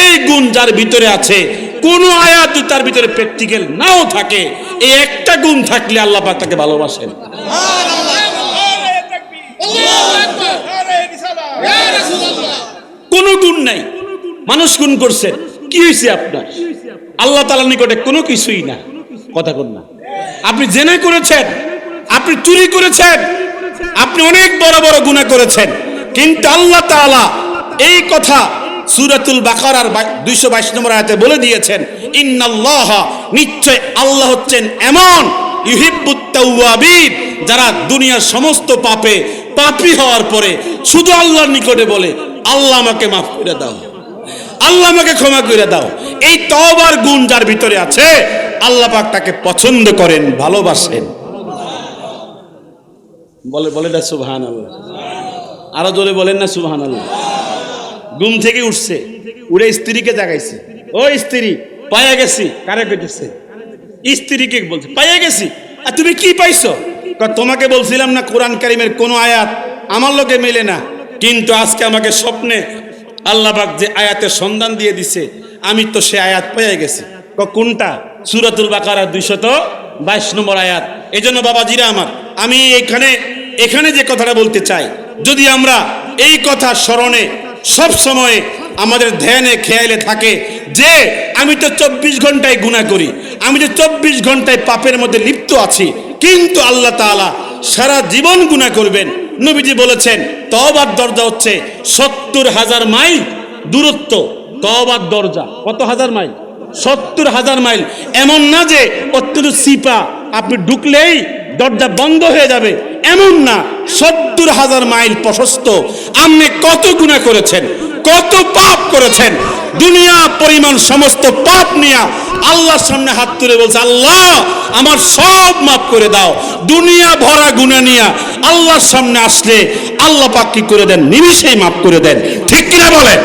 এই গুণ যার ভিতরে আছে, কোন আয়াত যদি তার ভিতরে প্র্যাকটিক্যাল নাও থাকে, এই একটা গুণ থাকলে আল্লাহ পাক তাকে ভালোবাসেন। কোন গুণ নাই, মানুষ গুণ করছেন, কি হয়েছে আপনার? আল্লাহ তাআলার নিকটে কোনো কিছুই না। কথা কোন না? আপনি জেনা করেছেন, আপনি চুরি করেছেন, আপনি অনেক বড় বড় গুনাহ করেছেন, কিন্তু আল্লাহ তাআলা এই কথা সূরাতুল বাকারার 222 নম্বর আয়াতে বলে দিয়েছেন, ইন্নাল্লাহা, নিশ্চয় আল্লাহ হচ্ছেন এমন, ইউহিব্বুত তাওয়াবিন, যারা দুনিয়ার সমস্ত পাপী হওয়ার পরে শুধু আল্লাহর নিকটে বলে, আল্লাহ আমাকে মাফ করে দাও, আল্লাহ আমাকে ক্ষমা করে দাও। এই তওবার গুণ যার ভিতরে আছে, আল্লাহ পাক তাকে পছন্দ করেন, ভালোবাসেন। বলে না সুবহানাল্লাহ। আরো জোরে বলেন না সুবহানাল্লাহ। ঘুম থেকে উঠছে, উঠে স্ত্রীকে জাগাইছে, ও স্ত্রী, পাইয়া গেছি। কারে কইতেছে? স্ত্রীকে বলছে, পাইয়া গেছি। আর তুমি কি পাইছো? তোমাকে বলছিলাম না কোরআন কারীমের কোন আয়াত আমার লগে মেলে না, কিন্তু আজকে আমাকে স্বপ্নে আল্লাহ পাক যে আয়াতের সন্ধান দিয়ে দিছে, আমি তো সে আয়াত পেয়ে গেছি। কোনটা? সূরাতুল বাকারা 222 নম্বর আয়াত। এজন্য বাবাজিরা আমার, আমি এখানে যে কথাটা বলতে চাই, যদি আমরা এই কথা স্মরণে সব সময় আমাদের ধ্যানে খেয়ালে থাকে যে আমি তো 24 ঘন্টায় গুনাহ করি, আমি তো 24 ঘন্টায় পাপের মধ্যে লিপ্ত আছি, কিন্তু আল্লাহ তাআলা সারা জীবন গুনাহ করবেন। নবীজি বলেছেন, তওবার দরজা হচ্ছে 70,000 মাইল দূরত্ব। তওবার দরজা কত হাজার মাইল? 70,000 মাইল। এমন না যে অত্যন্ত সিপা, আপনি ঢুকলেই দরজা বন্ধ হয়ে যাবে, এমন না। 70,000 মাইল প্রশস্ত। আপনি কত গুনাহ করেছেন, কত পাপ করেছেন, দুনিয়া পরিমাণ সমস্ত পাপ নিয়ে আল্লাহর সামনে হাত তুলে বলছে, আল্লাহ আমার সব মাফ করে দাও। দুনিয়া ভরা গুনাহ নিয়ে আল্লাহর সামনে আসলে আল্লাহ পাক কি করে দেন? নিমিষেই মাফ করে দেন। ঠিক কিনা বলেন?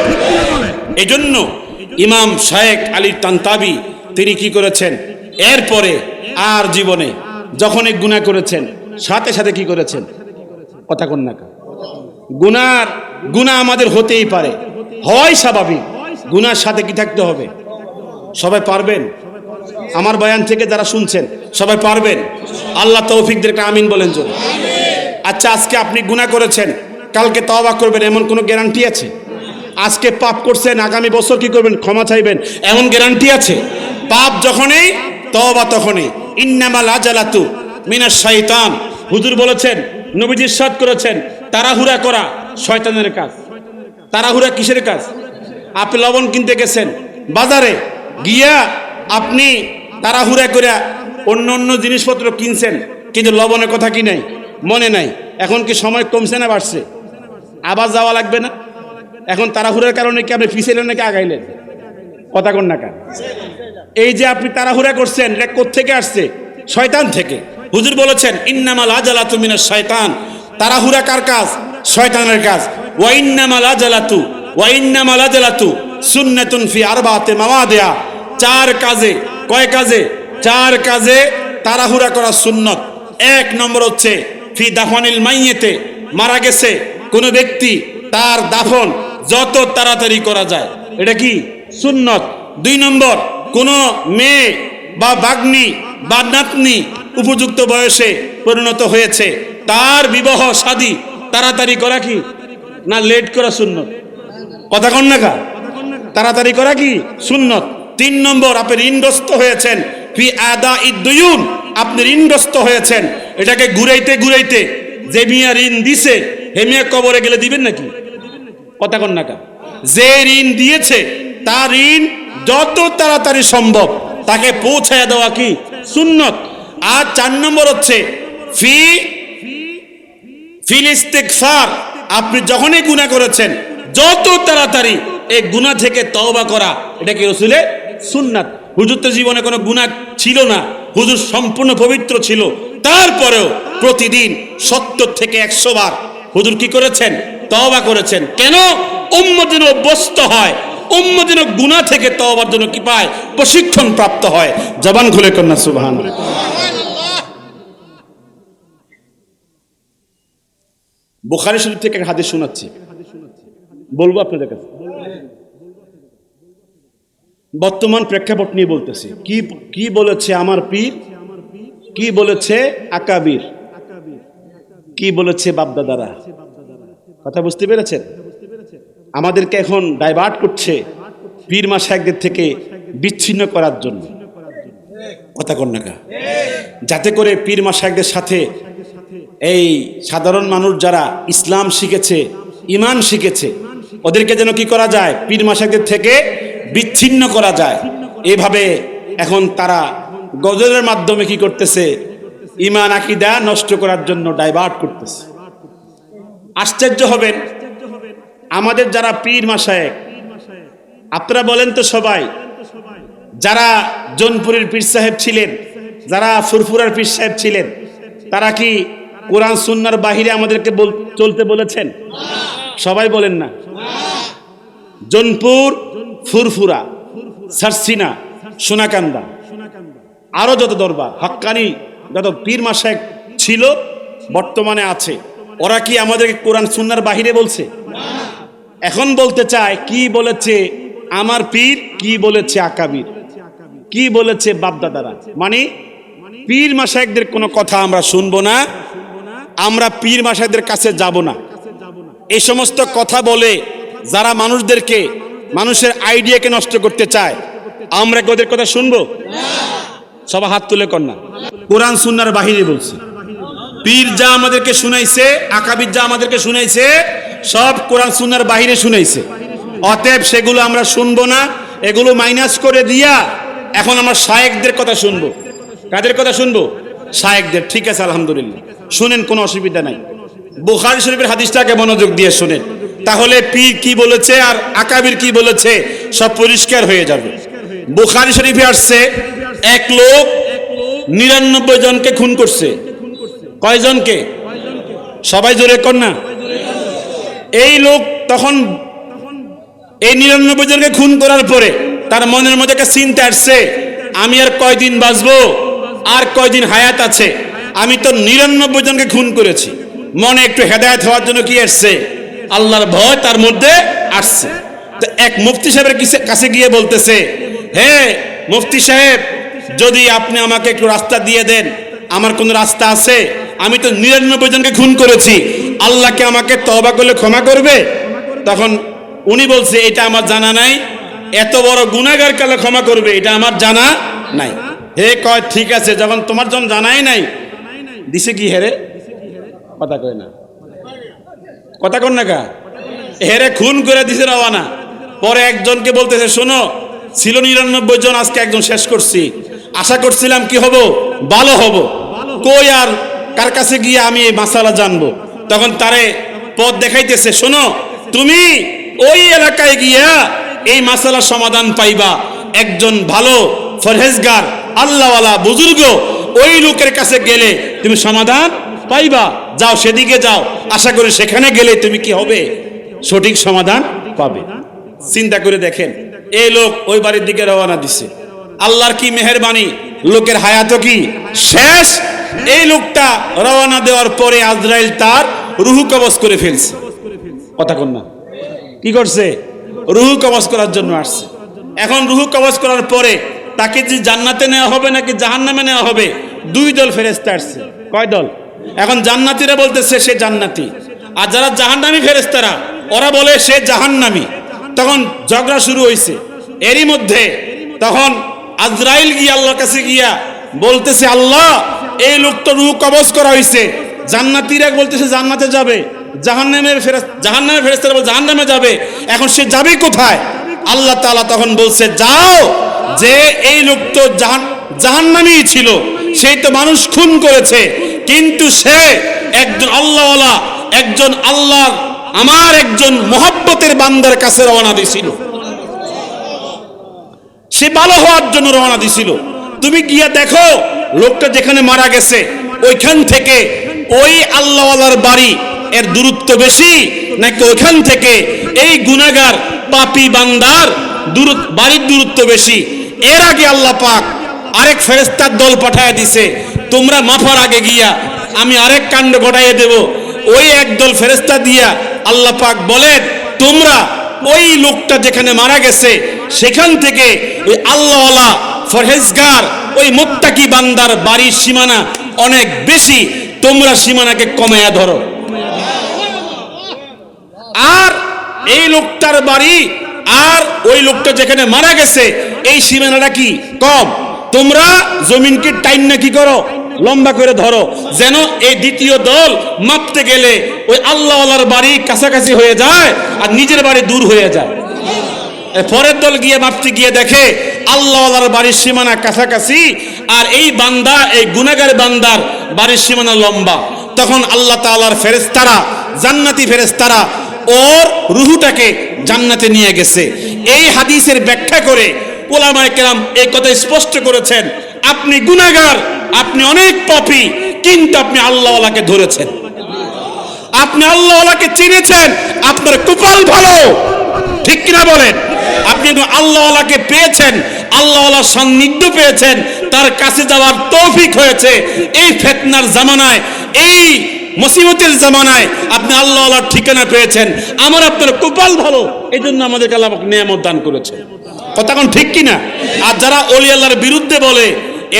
এজন্য ইমাম শায়েখ আলী তানতাবি তিনি কি করেছেন? এরপরে আর জীবনে যখনই গুনাহ করেছেন, সাথে সাথে কি করেছেন? কথা কোন না? গুনাহ আমাদের হতেই পারে, হয় স্বাভাবিক। গুনার সাথে কি থাকতে হবে? সবাই পারবেন? আমার বয়ান থেকে যারা শুনছেন সবাই পারবেন? আল্লাহ তৌফিকদেরকে আমিন বলেন জোরে। আচ্ছা, আজকে আপনি গুনাহ করেছেন, কালকে তওবা করবেন, এমন কোনো গ্যারান্টি আছে? আজকে পাপ করছেন, আগামী বছর কি করবেন? ক্ষমা চাইবেন, এমন গ্যারান্টি আছে? পাপ যখনই, তওবা তখনই। ইন্নামাল আজালাতু মিনাশ শাইতান। হুজুর বলেছেন, নবীজি ইরশাদ করেছেন, তাড়াহুড়া করা শয়তানের কাজ। তাড়াহুড়া কিসের কাজ? আপনি লবণ কিনতে গেছেন বাজারে গিয়া, আপনি তাড়াহুড়া করে অন্য অন্য জিনিসপত্র কিনছেন, কিন্তু লবণের কথা কি নাই, মনে নাই। এখন কি সময় কমছে না বাড়ছে? আবার যাওয়া লাগবে না? এখন তাড়াহুড়ার কারণে কি আপনি পিছাইলেন নাকি আগাইলেন? কথা কোন না কার? এই যে আপনি তাড়াহুড়া করছেন, এটা কোত্থেকে আসছে? শয়তান থেকে। হুজুর বলেছেন ইন্নামাল আজালাতু মিনাশ শয়তান, তাড়াহুড়া কার কাজ? শয়তানের কাজ। ওয়া ইন্নামাল আজালাতু সুন্নাতুন ফি আরবাতি মাওয়াদিয়া, চার কাজে, কয় কাজে? চার কাজে তাড়াহুড়া করা সুন্নত। এক নম্বর হচ্ছে ফি দাফানিল মাইয়িতে, মারা গেছে কোন ব্যক্তি, তার দাফন যত তাড়াতাড়ি করা যায়, এটা কি সুন্নত। দুই নম্বর, কোন মেয়ে বা বাগ্নি বা নাতনি উপযুক্ত বয়সে পরিণত হয়েছে, তার বিবাহ শাদী তাড়াতাড়ি করা কি না লেট করা সুন্নত? কথা কন না কা? তাড়াতাড়ি করা কি সুন্নত। তিন নম্বর, আপনি ঋণগ্রস্ত হয়েছেন, ফি আদা ইদ্দুয়ুন, আপনি ঋণগ্রস্ত হয়েছেন, এটাকে ঘুরাইতে ঘুরাইতে যে মিয়া ঋণ দিছে হে মিয়া কবরে গেলে দিবেন নাকি? কথা কন না কা? যে ঋণ দিয়েছে তার ঋণ যত তাড়াতাড়ি সম্ভব তাকে পৌঁছায় দেওয়া কি সুন্নত। আর চার নম্বর হচ্ছে ফিল ইস্তিগফার, আপনি যখনই গুনাহ করেছেন যত তাড়াতাড়ি এই গুনাহ থেকে তওবা করা, এটা কি রাসূলের সুন্নাত। হুজুর তো জীবনে কোনো গুনাহ ছিল না, হুজুর সম্পূর্ণ পবিত্র ছিল, তারপরেও প্রতিদিন 70 থেকে 100 বার হুজুর কি করেছেন? তওবা করেছেন। কেন? উম্মত যেন অভ্যস্ত হয়, উম্মত যেন গুনাহ থেকে তওবার জন্য কি পায়? প্রশিক্ষণ প্রাপ্ত হয়। জবান খুলে কন্যা সুবহানাল্লাহ। বুখারী শরীফ থেকে এক হাদিস শোনাচ্ছি, বলবো আপনাদের কাছে। বর্তমান প্রেক্ষাপট নিয়ে বলতেছি। কি বলেছে আমার পীর, কি বলেছে আকাবির, কি বলেছে বাপদাদারা। কথা বুঝতে পেরেছেন? আমাদেরকে এখন ডাইভার্ট করছে পীর মাশায়েখদের থেকে বিচ্ছিন্ন করার জন্য। কথা কন না কা? যাতে করে পীর মাশায়েখদের সাথে এই সাধারণ মানুষ যারা ইসলাম শিখেছে, ঈমান শিখেছে, ওদেরকে যেন কি করা যায়? পীর মাশায়েখদের থেকে বিচ্ছিন্ন করা যায়। এভাবে এখন তারা গজলের মাধ্যমে কি করতেছে? ঈমান আকীদা নষ্ট করার জন্য ডাইভার্ট করতেছে। আশ্চর্য হবেন, আমাদের যারা পীর মাশায়েখ, আপনারা বলেন তো সবাই, যারা জৌনপুরের পীর সাহেব ছিলেন, যারা ফুরফুরার পীর সাহেব ছিলেন, তারা কি কোরআন সুন্নাহর বাহিরে আমাদেরকে চলতে বলেছেন? সবাই বলেন না। জৌনপুর, ফুরফুরা, সারসিনা, সোনাকান্দা, আরো যত দরবার হাক্কানি যত পীর মাশায়েখ ছিল বর্তমানে আছে, ওরা কি আমাদেরকে কোরআন সুন্নাহর বাহিরে বলছে? এখন বলতে চায় কি বলেছে আমার পীর, কি বলেছে আকাবির, কি বলেছে বাপদাদারা। মানে পীর মাশায়েখদের কোনো কথা আমরা শুনবো না, আমরা পীর মাশায়েখদের কাছে যাব না। এই সমস্ত কথা বলে যারা মানুষদেরকে, মানুষের আইডিয়াকে নষ্ট করতে চায়, আমরা কি ওদের কথা শুনবো? সবাই হাত তুলে কর না। কোরআন সুন্নাহর বাহিরে বলছে। পীর যা আমাদেরকে শুনাইছে, আকাবির যা আমাদেরকে শুনাইছে, সব কোরআন সুন্নাহর বাহিরে শুনাইছে। অতএব সেগুলো আমরা শুনবো না, এগুলো মাইনাস করে দিয়া এখন আমরা শায়েখদের কথা শুনবো। কাদের কথা শুনবো? শায়েখদের। ঠিক আছে, আলহামদুলিল্লাহ, শুনেন, কোনো অসুবিধা নাই। বুখারী শরীফের হাদিসটাকে মনোযোগ দিয়ে শুনেন, তাহলে পীর কি বলেছে আর আকাবির কি বলেছে সব পরিষ্কার হয়ে যাবে। বুখারী শরীফে আসছে, এক লোক 99 জনকে খুন করছে। কয়জনকে? সবাই জোরে কর না। এই লোক তখন এই 99 জনকে খুন করার পরে তার মনের মধ্যে একটা চিন্তা আসছে, আমি আর কয়দিন বাঁচবো, আর কয়দিন হায়াত আছে, আমি তো 99 জনকে খুন করেছি। মনে একটু হেদায়েত হওয়ার জন্য কি আসছে? আল্লাহর ভয় তার মধ্যে আসছে। তো এক মুফতি সাহেবের কাছে গিয়ে বলতেছে, হে মুফতি সাহেব, যদি আপনি আমাকে একটু রাস্তা দিয়ে দেন, আমার কোনো রাস্তা আছে? আমি তো 99 জনকে খুন করেছি, আল্লাহকে আমাকে তওবা করলে ক্ষমা করবে? তখন উনি বলছে, এটা আমার জানা নাই, এত বড় গুনাহগার কালে ক্ষমা করবে এটা আমার জানা নাই। হে কয়, ঠিক আছে, যখন তোমার জন্য জানাই নাই, দিছে কি হেরে? কথা কয় না, কথা কন না কা? হেরে খুন করে দিছে রওয়ানা। পরে একজনকে বলতেছে, শোনো, ছিল 99 জন, আজকে একজন শেষ করছি, আশা করছিলাম কি হব, ভালো হব, কই আর কার কাছে গিয়ে আমি এই মাসালা জানবো। তখন তারে পথ দেখাইতেছে, শোনো, তুমি ওই এলাকায় গিয়া এই মাসালার সমাধান পাইবা, একজন ভালো ফরহেজগার আল্লাহওয়ালা বুজুর্গ ওই লোকের কাছে গেলে তুমি সমাধান পাইবা, যাও সেদিকে যাও, আশা করি সেখানে গেলে তুমি কি হবে, সঠিক সমাধান পাবে। চিন্তা করে দেখেন, এই লোক ওই বাড়ির দিকে রওনা দিছে, আল্লাহর কি মেহেরবানি, লোকের হায়াতও কি শেষ। এই লোকটা রওনা দেওয়ার পরে আজরাইল তার রুহু কবজ করে ফেলছে। কথা কন না, কি করছে, রুহু কবজ করার জন্য আসছে। এখন রুহু কবজ করার পরে তাকে যে জান্নাতে নেওয়া হবে নাকি জাহান্নামে নেওয়া হবে, দুই দল ফেরেশতা আসছে। কয় দল? এখন জান্নাতীরা বলতেছে সে জান্নাতি, আর যারা জাহান্নামী ফেরেশতারা ওরা বলে সে জাহান্নামী। তখন ঝগড়া শুরু হয়েছে। এরই মধ্যে তখন আজরাইল গিয়া আল্লাহর কাছে গিয়া বলতেছে, আল্লাহ, এই লোক তো রূহ কবজ করা হয়েছে, জান্নাতীরা বলতেছে জান্নাতে যাবে, জাহান্নামের ফেরেশতারা বলে জাহান্নামে যাবে, এখন সে যাবে কোথায়? আল্লাহ তাআলা তখন বলছে, যাও, যে এই লোক তো জাহান্নামী ছিল, সেই তো মানুষ খুন করেছে, কিন্তু সে একজন আল্লাহওয়ালা, একজন আল্লাহর আমার একজন মহব্বতের বান্দার কাছে রওনা দিছিল, সে ভালো হওয়ার জন্য রওনা দিছিল। তুমি গিয়া দেখো লোকটা যেখানে মারা গেছে ওইখান থেকে ওই আল্লাহওয়ালার বাড়ি এর দূরত্ব বেশি নাকি ওইখান থেকে এই গুনাহগার পাপী বান্দার বাড়ির দূরত্ব বেশি? এর আগে আল্লাহ পাক আরেক ফেরেশতার দল পাঠায় দিছে, তোমরা মাফার আগে গিয়া আমি আরেক কাণ্ড ঘটাইয়ে দেব। ওই একদল ফেরেশতা দিয়া আল্লাহ পাক বলেন, তোমরা ওই লোকটা যেখানে মারা গেছে সেখান থেকে ওই আল্লাহওয়ালা ফরহেজগার ওই মুত্তাকি বান্দার বাড়ির সীমানা অনেক বেশি, তোমরা সীমানাকে কমায়া ধরো। আর এই লোকটার বাড়ি আর ওই লোকটা যেখানে মারা গেছে এই সীমানাটা কি কম, তোমরা জমিনকে টাইম না কি করো, লম্বা করে ধরো, যেন এই দ্বিতীয় দল মাপতে গেলে ওই আল্লাহওয়ালার বাড়ি কাছাকাছি হয়ে যায় আর নিজের বাড়ি দূর হয়ে যায়। পরের দল গিয়ে মাপতে গিয়ে দেখে আল্লাহওয়ালার বাড়ির সীমানা কাছাকাছি আর এই বান্দা, এই গুনাহগার বান্দার বাড়ির সীমানা লম্বা। তখন আল্লাহ তাআলার ফেরেশতারা, জান্নাতি ফেরেশতারা ওর রুহুটাকে জান্নাতে নিয়ে গেছে। এই হাদিসের ব্যাখ্যা করে উলামায়ে কেরাম এই কথা স্পষ্ট করেছেন, আপনি গুনাহগার, আপনি অনেক পাপী, কিন্তু আপনি আল্লাহওয়ালাকে ধরেছেন, আপনি আল্লাহওয়ালাকে চিনেছেন, আপনার কপাল ভালো, ঠিক কিনা বলেন? আপনি আল্লাহওয়ালাকে পেয়েছেন, আল্লাহওয়ালার সান্নিধ্য পেয়েছেন, তার কাছে যাওয়ার তৌফিক হয়েছে। এই ফিতনার জামানায়, এই মুসিবতের জামানায় আপনি আল্লাহওয়ালার ঠিকানা পেয়েছেন, আমার আপনার কপাল ভালো, এই জন্য আমাদেরকে আল্লাহ নিয়ামত দান করেছে। কথা কোন ঠিক কিনা? আর যারা ওলি আল্লাহর বিরুদ্ধে বলে,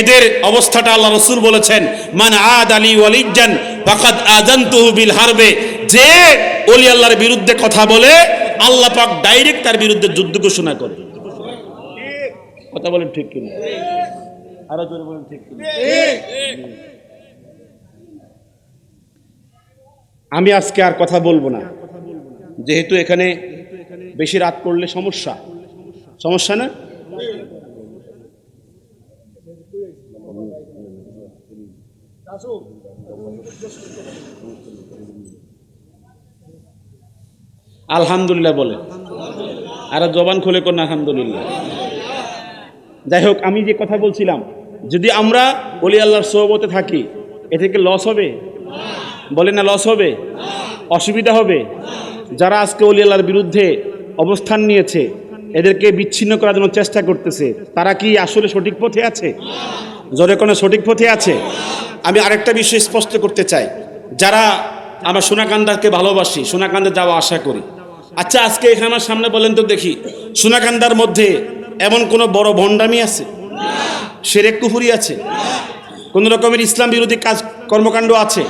এদের অবস্থাটা আল্লাহ রাসূল বলেছেন, মান আদ আলী ওয়ালিজান ফাকাদ আযানতুহু বিল হারবে, যে ওলি আল্লাহর বিরুদ্ধে কথা বলে আল্লাহ পাক ডাইরেক্ট তার বিরুদ্ধে যুদ্ধ ঘোষণা করে। কথা বলেন ঠিক কিনা? আরো জোরে বলেন ঠিক কিনা? আমি আজকে আর কথা বলবো না, যেহেতু এখানে বেশি রাত করলে সমস্যা না। আলহামদুলিল্লাহ বলে, আর জবান খুলে কোন আলহামদুলিল্লাহ। যাই হোক, আমি যে কথা বলছিলাম, যদি আমরা ওলি আল্লাহর সোহবতে থাকি, এ থেকে লস হবে? বলেন না, লস হবে, অসুবিধা হবে। যারা আজকে ওলি আল্লাহর বিরুদ্ধে অবস্থান নিয়েছে, এদেরকে বিচ্ছিন্ন করার জন্য চেষ্টা করতেছে, তারা কি আসলে সঠিক পথে আছে? জোরে কোনো সঠিক পথে আছে? আমি আরেকটা বিষয় স্পষ্ট করতে চাই, যারা আমরা সোনাকান্দাকে ভালোবাসি, সোনাকান্দা যাওয়া আশা করি, আচ্ছা আজকে এখানে আমার সামনে বলেন তো দেখি, সোনাকান্দার মধ্যে এমন কোনো বড় ভণ্ডামি আছে, শিরক কুফরি আছে, কোন রকমের ইসলাম বিরোধী কাজ কর্মকাণ্ড আছে?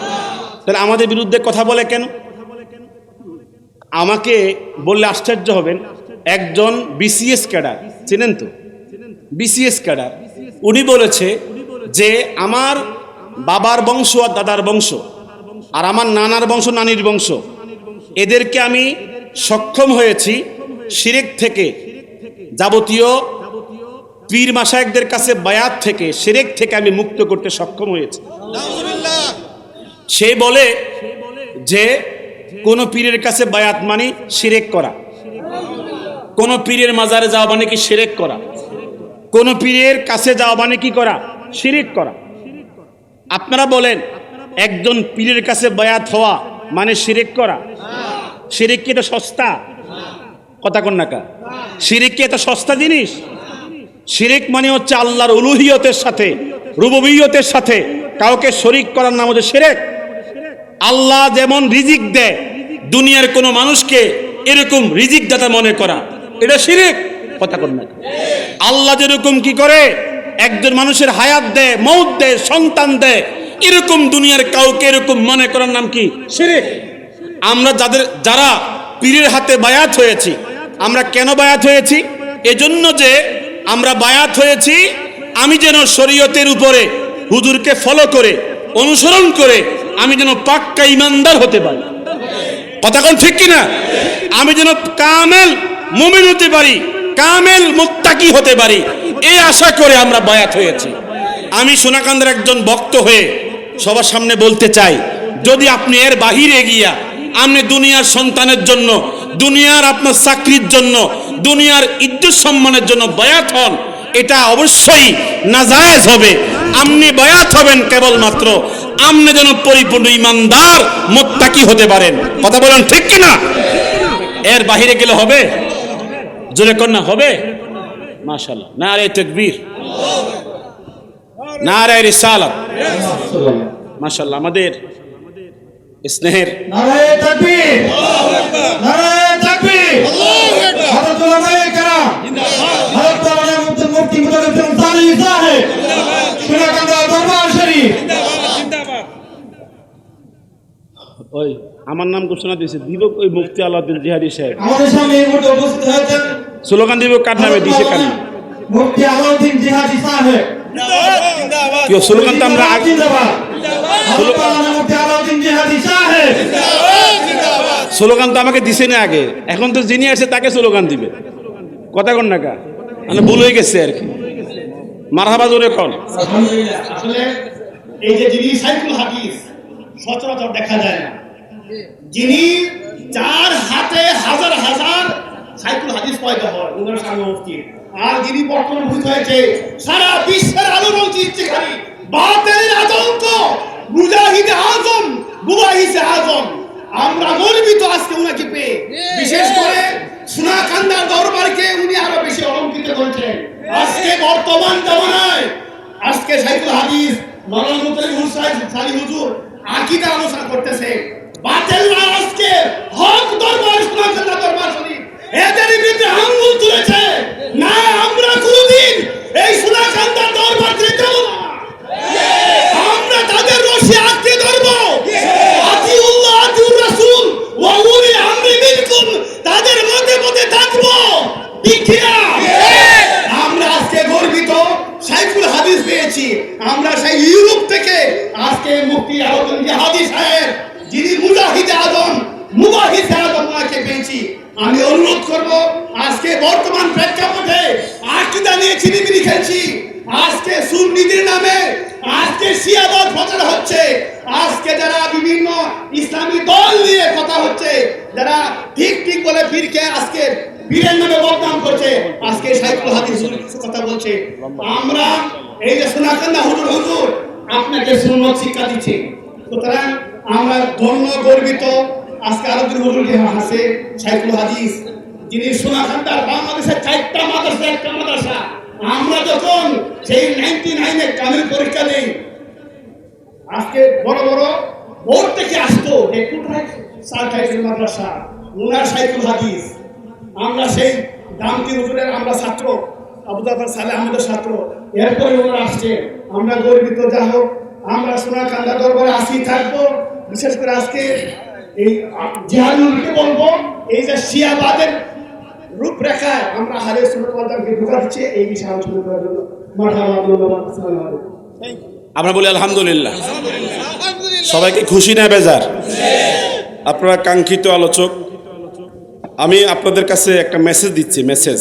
তাহলে আমাদের বিরুদ্ধে কথা বলে কেন? আমাকে বললে আশ্চর্য হবেন, একজন বিসিএস ক্যাডার, চেনেন তো? বিসিএস ক্যাডার, উনি বলেছে যে আমার বাবার বংশ আর দাদার বংশ আর আমার নানার বংশ, নানির বংশ, এদেরকে আমি সক্ষম হয়েছি শিরক থেকে, যাবতীয় পীর মাশায়েখদের কাছে বায়াত থেকে, শিরক থেকে আমি মুক্ত করতে সক্ষম হয়েছি। সে বলে যে কোন পীরের কাছে বায়াত মানে শিরক করা, কোন পীরের মাজারে যাওয়া মানে কি শিরক করা, কোন পীরের কাছে যাওয়া মানে কি করা, শিরক করা। আপনারা বলেন একজন পীরের কাছে বায়াত হওয়া মানে শিরক করা? শিরক কি এটা সস্তা? কথা কন না কা? শিরক কি এটা সস্তা জিনিস? শিরক মানে হচ্ছে আল্লাহর উলুহিয়তের সাথে, রুবুবিয়তের সাথে কাউকে শরীক করার নাম হচ্ছে শিরক। আল্লাহ যেমন রিজিক দেয়, দুনিয়ার কোনো মানুষকে এরকম রিজিক দাতা মনে করা, এটা শিরক। কথা কন না? আল্লাহ যেরকম কি করে একজন মানুষের হায়াত দেয়, মৌত দেয়, সন্তান দেয়, এরকম দুনিয়ার কাউকে এরকম মনে করার নাম কি? শিরক। আমরা যারা পীরের হাতে বায়াত হয়েছি, আমরা কেন বায়াত হয়েছি? এজন্য যে আমরা বায়াত হয়েছি আমি যেন শরীয়তের উপরে হুজুরকে ফলো করে, অনুসরণ করে আমি যেন পাক্কা ইমানদার হতে পারি। কথা কোন ঠিক কিনা? আমি যেন কামেল মুমিন হতে পারি, কামেল মুত্তাকি হতে পারি, এই আশা করে আমরা বায়াত হয়েছি। আমি সোনাকান্দের একজন ভক্ত হয়ে সবার সামনে বলতে চাই, যদি আপনি এর বাহিরে গিয়া আপনি দুনিয়ার সন্তানের জন্য, দুনিয়ার আপনার চাকরির জন্য, দুনিয়ার ইজ্জত সম্মানের জন্য বায়াত হন, এটা অবশ্যই নাজায়েজ হবে। আপনি বায়াত হবেন কেবলমাত্র আপনি যেন পরিপূর্ণ ইমানদার মুত্তাকি হতে পারেন। কথা বলেন ঠিক কিনা? এর বাহিরে গেলে হবে? জোরে কন্যা হবে? মাশাআল্লাহ, নারে তাকবীর, নারে রিসালাত, মাশাআল্লাহ। আমাদের স্নেহের নারে তাকবীর, নারে তাকবীর, হযরত উলামায়ে কেরাম, হযরত আলী মুফতি মুতাকাব্বির সানি সাহেব, সোনাকান্দা দরবার শরীফ। ওই আমার নাম ঘোষণা দিয়েছে, দিব ওই মুফতি আলাউদ্দিন জিহাদি সাহেব। আমাদের সামনে এই মুহূর্তে উপস্থিত হয়েছেন স্লোগান দিব কার নামে? দিছে কার নামে? মুফতি আলাউদ্দিন জিহাদি সাহেব। কি স্লোগান তো আমরা জিন্দাবাদ, হযরত মুফতি আলাউদ্দিন জিহাদি সাহেব। স্লোগান তো আমাকে দিছে না আগে, এখন তো যিনি আসে তাকে স্লোগান দিবে। কথা কন না কা? মানে ভুল হয়ে গেছে আর কি। মারহাবা জোরে কন। আলহামদুলিল্লাহ। আসলে এই যে যিনি সাইকুল হাদিস সচরাচর দেখা যায় না, যিনি যার হাতে হাজার হাজার সাইকুল হাদিস পয়দা হয় ওনার সামনে মুফতি, আর যিনি বর্তমান ভূত হয়েছে সারা বিশ্বের আলোড়ন সৃষ্টিকারী বাতিলের আতঙ্ক মুজাহিদ আজম, মুবাহিস আজম, আমরা গর্বিত আজকে উনাকে পেয়ে। বিশেষ করে সোনাকান্দার দরবারকে উনি আরো বেশি অলঙ্কৃত করেছেন। আজকে বর্তমান জামানায় আজকে সাইকুল হাদিস মাওলানা মুতালিব হুসাইন সালি হুজুর আকীদা আলোচনা করতেছে। বাতিলরা আজকে হক দরবার, সোনাকান্দা দরবার শরীফ এদের বিরুদ্ধে আঙ্গুল তুলেছে। না, আমরা কোনদিন এই সোনাকান্দা দরবার থেকে যাব না। আমরা তাদের রশি আঁকড়ে ধরবো। আতিউল্লাহ আতিউর রাসূল ওয়া উলি আমরি মিনকুম, তাদের মধ্যে মধ্যে থাকবো। দেখিয়া আমরা আজকে গর্বিত সাইফুল হাদিস পেয়েছি। আমরা সেই ইউরোপ থেকে আজকে মুফতি আলাউদ্দিন জিহাদি সাহেব, যিনি মুজাহিদ আজম, মুবাহিস আজম, ওনাকে পেয়েছি। আমি অনুরোধ করব, আজকে বর্তমান প্রেক্ষাপটে আকীদা নিয়ে চিনিমিনি খেলছি, আজকে সুন্নিদের নামে আজকে শিয়াবাদ প্রচার হচ্ছে, আজকে যারা বিভিন্ন ইসলামী দল নিয়ে কথা হচ্ছে, যারা ঠিক ঠিক বলে পীরকে আজকে পীরের নামে বদনাম করছে, আজকে সাইকুল হাদিস কথা বলছে। আমরা এই যে সোনাকান্দা হুজুর হুজুর আপনাকে সুন্নত শিক্ষা দিচ্ছে, সুতরাং আমরা ধন্য গর্বিত আজকে আলাউদ্দিন হুজুরকে হাসে সাইকুল হাদিস, যিনি সোনাকান্দার বাংলাদেশের 4টা মাদ্রাসা, একটা মাদ্রাসা। আমরা যখন সেই 99 কামিল পরীক্ষা দেই, আজকে বড় বড় বোর্ড থেকে আসতো কোথায় সার্কাইটের মাদ্রাসা, ওনার সাইকুল হাদিস। আমরা সেই দামতি হুজুরের আমরা ছাত্র, আবু জাফর সালেহ আমাদের ছাত্র, এরপরে ওনারা আসছে। আমরা গর্বিত। যা হোক, আমরা সোনাকান্দা দরবারে আসি থাকবো। বিশেষ করে আজকে এই জিহাদুলকে বলবো, এই যে শিয়াবাদের রূপরেখায় আমরা হারে সুন্নাতকে ঢোকা দিচ্ছে, এই বিষয়ে আলোচনা করার জন্য আমরা বলি আলহামদুলিল্লাহ। সবাইকে খুশি না বেজার? আপনারা কাঙ্ক্ষিত আলোচক আমি আপনাদের কাছে একটা মেসেজ দিচ্ছি, মেসেজ।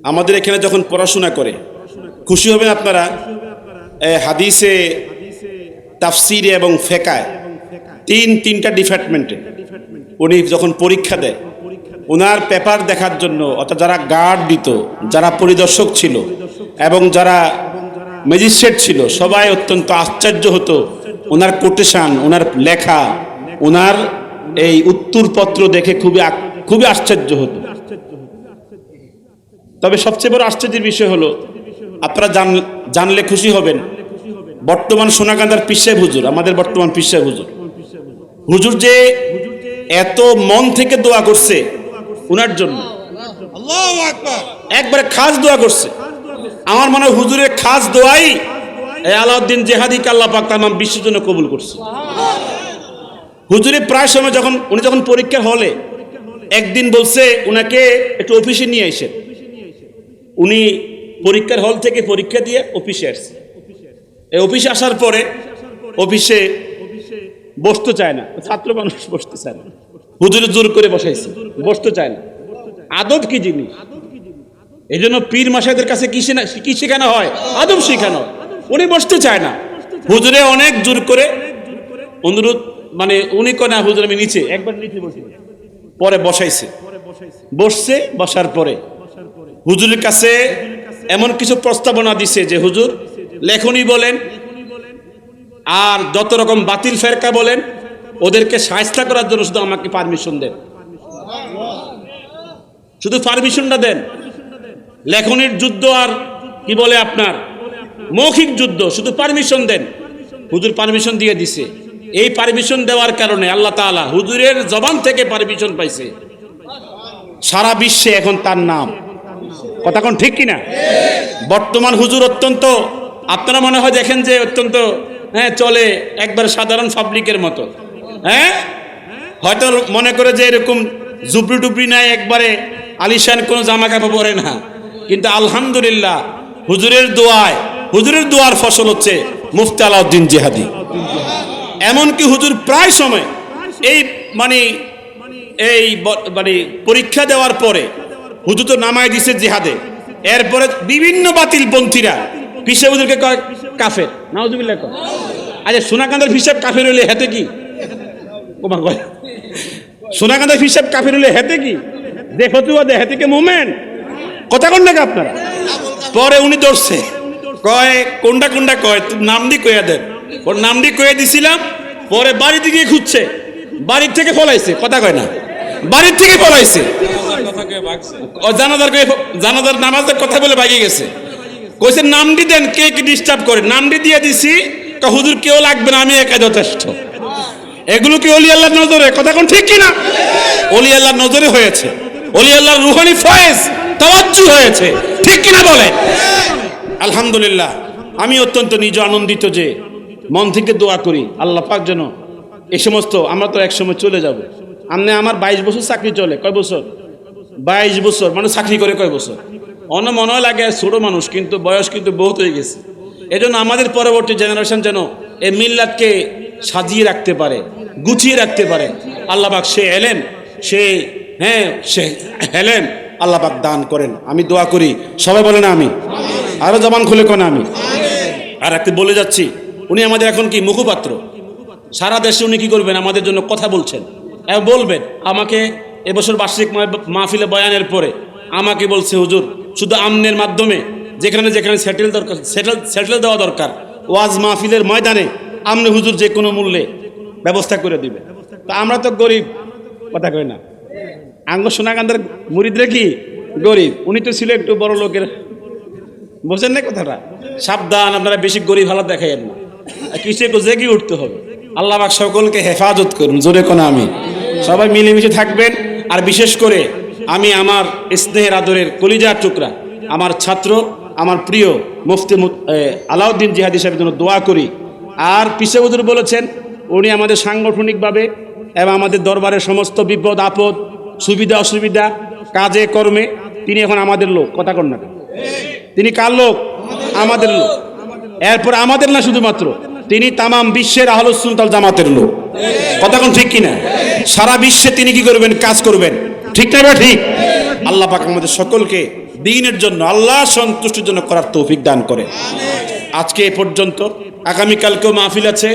আমাদের এখানে যখন পড়াশোনা করে খুশি হবেন আপনারা, হাদিসে, তাফসিরে এবং ফেকায় তিনটা ডিপার্টমেন্টে উনি যখন পরীক্ষা দেয়, ওনার পেপার দেখার জন্য, অর্থাৎ যারা গার্ড দিত, যারা পরিদর্শক ছিল এবং যারা ম্যাজিস্ট্রেট ছিল, সবাই অত্যন্ত আশ্চর্য হতো ওনার কোটেশন, ওনার লেখা, ওনার এই উত্তরপত্র দেখে খুবই আশ্চর্য হতো। তবে সবচেয়ে বড় আশ্চর্যের বিষয় হলো, আপনারা জানলে খুশি হবেন, বর্তমান সোনাকান্দার পীর সাহেব হুজুর, আমাদের বর্তমান পীর সাহেব হুজুর যে এত মন থেকে দোয়া করছে ওনার জন্য, একবারে খাস দোয়া করছে। আমার মনে হয় হুজুরের খাস দোয়াই আলাউদ্দিন জেহাদিকে আল্লাহ পাক তামাম বিশ্বের জন্য কবুল করছে। হুজুরের প্রায় সময় উনি যখন পরীক্ষার হলে, একদিন বলছে উনাকে একটু অফিসে নিয়ে এসে, উনি পরীক্ষার হল থেকে পরীক্ষা দিয়ে অফিসে আসছে। এই অফিসে আসার পরে অফিসে বসতে চায় না, ছাত্র মানুষ বসতে চায় না, হুজুরে জোর করে বসাইছে, বসতে চায় না। আদব কি জিনিস, এই জন্য পীর মাসাইদের কাছে কি শেখানো হয়? আদব শেখানো। উনি বসতে চায় না, হুজুরে অনেক জোর করে অনুরোধ, মানে উনি কয় না হুজুর আমি নিচে, একবার নিচে বসে, পরে বসাইছে। বসছে, বসার পরে হুজুরের কাছে এমন কিছু প্রস্তাবনা দিছে যে হুজুর লেখনী বলেন আর যত রকম বাতিল ফেরকা বলেন, ওদেরকে শায়েস্তা করার জন্য শুধু আমাকে পারমিশন দেন, শুধু পারমিশনটা দেন। লেখনীর যুদ্ধ আর কি বলে আপনার মৌখিক যুদ্ধ, শুধু পারমিশন দেন। হুজুর পারমিশন দিয়ে দিছে। এই পারমিশন দেওয়ার কারণে আল্লাহ তাআলা হুজুরের জবান থেকে পারমিশন পাইছে, সারা বিশ্বে এখন তার নাম। কথা কোন ঠিক কিনা? বর্তমান হুজুর অত্যন্ত, আপনারা মনে হয় দেখেন যে অত্যন্ত চলে একবার সাধারণ পাবলিকের মতো, হয়তো মনে করে যে এরকম জুবরি টুবরি নাই, একবারে আলিশান কোনো জামা কাপড় পরে না, কিন্তু আলহামদুলিল্লাহ হুজুরের দোয়ার ফসল হচ্ছে মুফতি আলাউদ্দিন জিহাদি। এমনকি হুজুর প্রায় সময় এই মানে পরীক্ষা দেওয়ার পরে হুজুর তো নামায় দিছে জিহাদে, এরপরে বিভিন্ন বাতিল পন্থীরা পিসে হুজুরকে কয় কাফের, নাউজুবিল্লাহ কয়। আচ্ছা সোনাকান্দার হিসাব কাফের হইলে হেতে কি? সোনাকান্দার হিসাব কাফের হইলে হেতে কি? দেখো তুই হেতে কে মোমেন, কথা কোন নাকি আপনারা? পরে উনি ধরছে, কয় কোনটা কয়, তুই নাম দি কইয়া দেন। ওর নাম দি কইয়া দিছিলাম, পরে বাড়িতে গিয়ে খুঁজছে, বাড়ির থেকে পলাইছে, কথা কয় না, বাড়ির থেকে পলাইছে, জানাজার নামাজের কথা বলে ভাগিয়ে গেছে। কইছে নামটি দেন, কে কি ডিস্টার্ব করে, নামটি দিয়ে দিছি, হুজুর কেউ লাগবে না, আমি একা যথেষ্ট। এগুলো কি ওলি আল্লাহর নজরে, কথা কোন ঠিক কিনা? ওলি আল্লাহর নজরে হয়েছে, ওলি আল্লাহর রুহানি ফয়েজ তাওয়াজ্জু হয়েছে, ঠিক কিনা বলে? আলহামদুলিল্লাহ। আমি অত্যন্ত নিজে আনন্দিত যে মন থেকে দোয়া করি আল্লাহ পাক যেন এই সমস্ত, আমরা তো একসময় চলে যাব। আমার 22 বছর চাকরি চলে, কয় বছর? 22 বছর, মানে চাকরি করে কয় বছর? অন্য মনে লাগে ছোট মানুষ, কিন্তু বয়স কিন্তু বহুত হয়ে গেছে। এজন্য আমাদের পরবর্তী জেনারেশন যেন এই মিল্লাতকে সাজিয়ে রাখতে পারে, গুছিয়ে রাখতে পারে। আল্লাহ পাক সে হেলেন আল্লাহ পাক দান করেন। আমি দোয়া করি, সবাই বলে না আমি, আরো জবান খুলে কোন আমি। আর একটা বলে যাচ্ছি, উনি আমাদের এখন কি মুখপাত্র, সারা দেশে উনি কি করবেন, আমাদের জন্য কথা বলছেন, বলবেন। আমাকে এবছর বার্ষিক মাহফিলে বয়ানের পরে আমাকে বলছে হুজুর শুধু আমনের মাধ্যমে যেখানে সেটেল দেওয়া দরকার, ওয়াজ মাহফিলের ময়দানে আমনে হুজুর যে কোনো মূল্যে ব্যবস্থা করে দিবে। তা আমরা তো গরিব, কথা কই না, আঙ্গ সোনাকান্দার মুরিদরা কি গরিব, উনি তো ছিল একটু বড় লোকের, বোঝেন না কথাটা? সাবধান, আপনারা বেশি গরিব হালাত দেখাইয়েন না, কিসে জেগে উঠতে হবে। আল্লাহ পাক সকলকে হেফাজত করুন, জোরে কোন আমি। সবাই মিলেমিশে থাকবেন। আর বিশেষ করে আমি আমার স্নেহের আদরের কলিজার টুকরা আমার ছাত্র, আমার প্রিয় মুফতি আলাউদ্দিন জিহাদি সাহেবের জন্য দোয়া করি। আর পিসে হুজুর বলেছেন উনি আমাদের সাংগঠনিকভাবে এবং আমাদের দরবারের সমস্ত বিপদ আপদ, সুবিধা অসুবিধা, কাজে কর্মে তিনি এখন আমাদের লোক, কথা কন না, তিনি কার লোক? আমাদের লোক। এরপর আমাদের না শুধুমাত্র, তিনি তামাম বিশ্বের আহলুস সুন্নাত ওয়াল জামাতের লোক, কথা কোন ঠিক কিনা? সারা বিশ্বে তিনি কি করবেন? কাজ করবেন। ঠিক না বা ঠিক? আল্লাহ পাক আমাদের সকলকে দ্বীনের জন্য, আল্লাহ সন্তুষ্টির জন্য করার তৌফিক দান করে। আজকে এ পর্যন্ত। আগামীকালকেও মাহফিল আছে।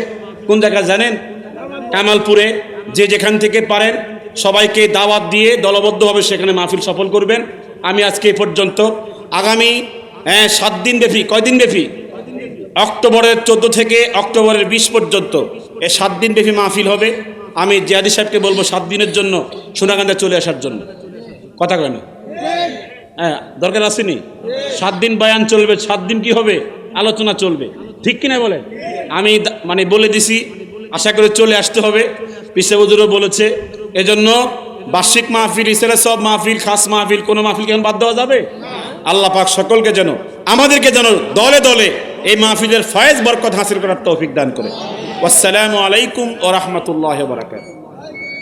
কোন জায়গা জানেন? কামালপুরে। যে যেখান থেকে পারেন সবাইকে দাওয়াত দিয়ে দলবদ্ধভাবে সেখানে মাহফিল সফল করবেন। আমি আজকে এ পর্যন্ত। আগামী 7 দিন ব্যাপী, কয়দিন ব্যাপী? অক্টোবরের 14 থেকে অক্টোবরের 20 পর্যন্ত এই 7 দিন ব্যাপী মাহফিল হবে। আমি জিয়াদি সাহেবকে বলবো 7 দিনের জন্য সোনাগান্ধা চলে আসার জন্য। কথা কয় না? হ্যাঁ, দরকার আসেনি? 7 দিন বয়ান চলবে, 7 দিন কি হবে? আলোচনা চলবে। ঠিক কিনা বলেন? আমি মানে বলে দিছি, আশা করে চলে আসতে হবে। পিসেবুজুরও বলেছে। এজন্য বার্ষিক মাহফিল, ইসরা সব মাহফিল, খাস মাহফিল, কোনো মাহফিল কেন বাদ দেওয়া যাবে? আল্লাহ পাক সকলকে যেন, আমাদেরকে যেন দলে দলে এই মাহফিলের ফয়েজ বরকত হাসিল করার তৌফিক দান করে। আসসালামু আলাইকুম ওয়া রাহমাতুল্লাহি ওয়া বারাকাতুহু।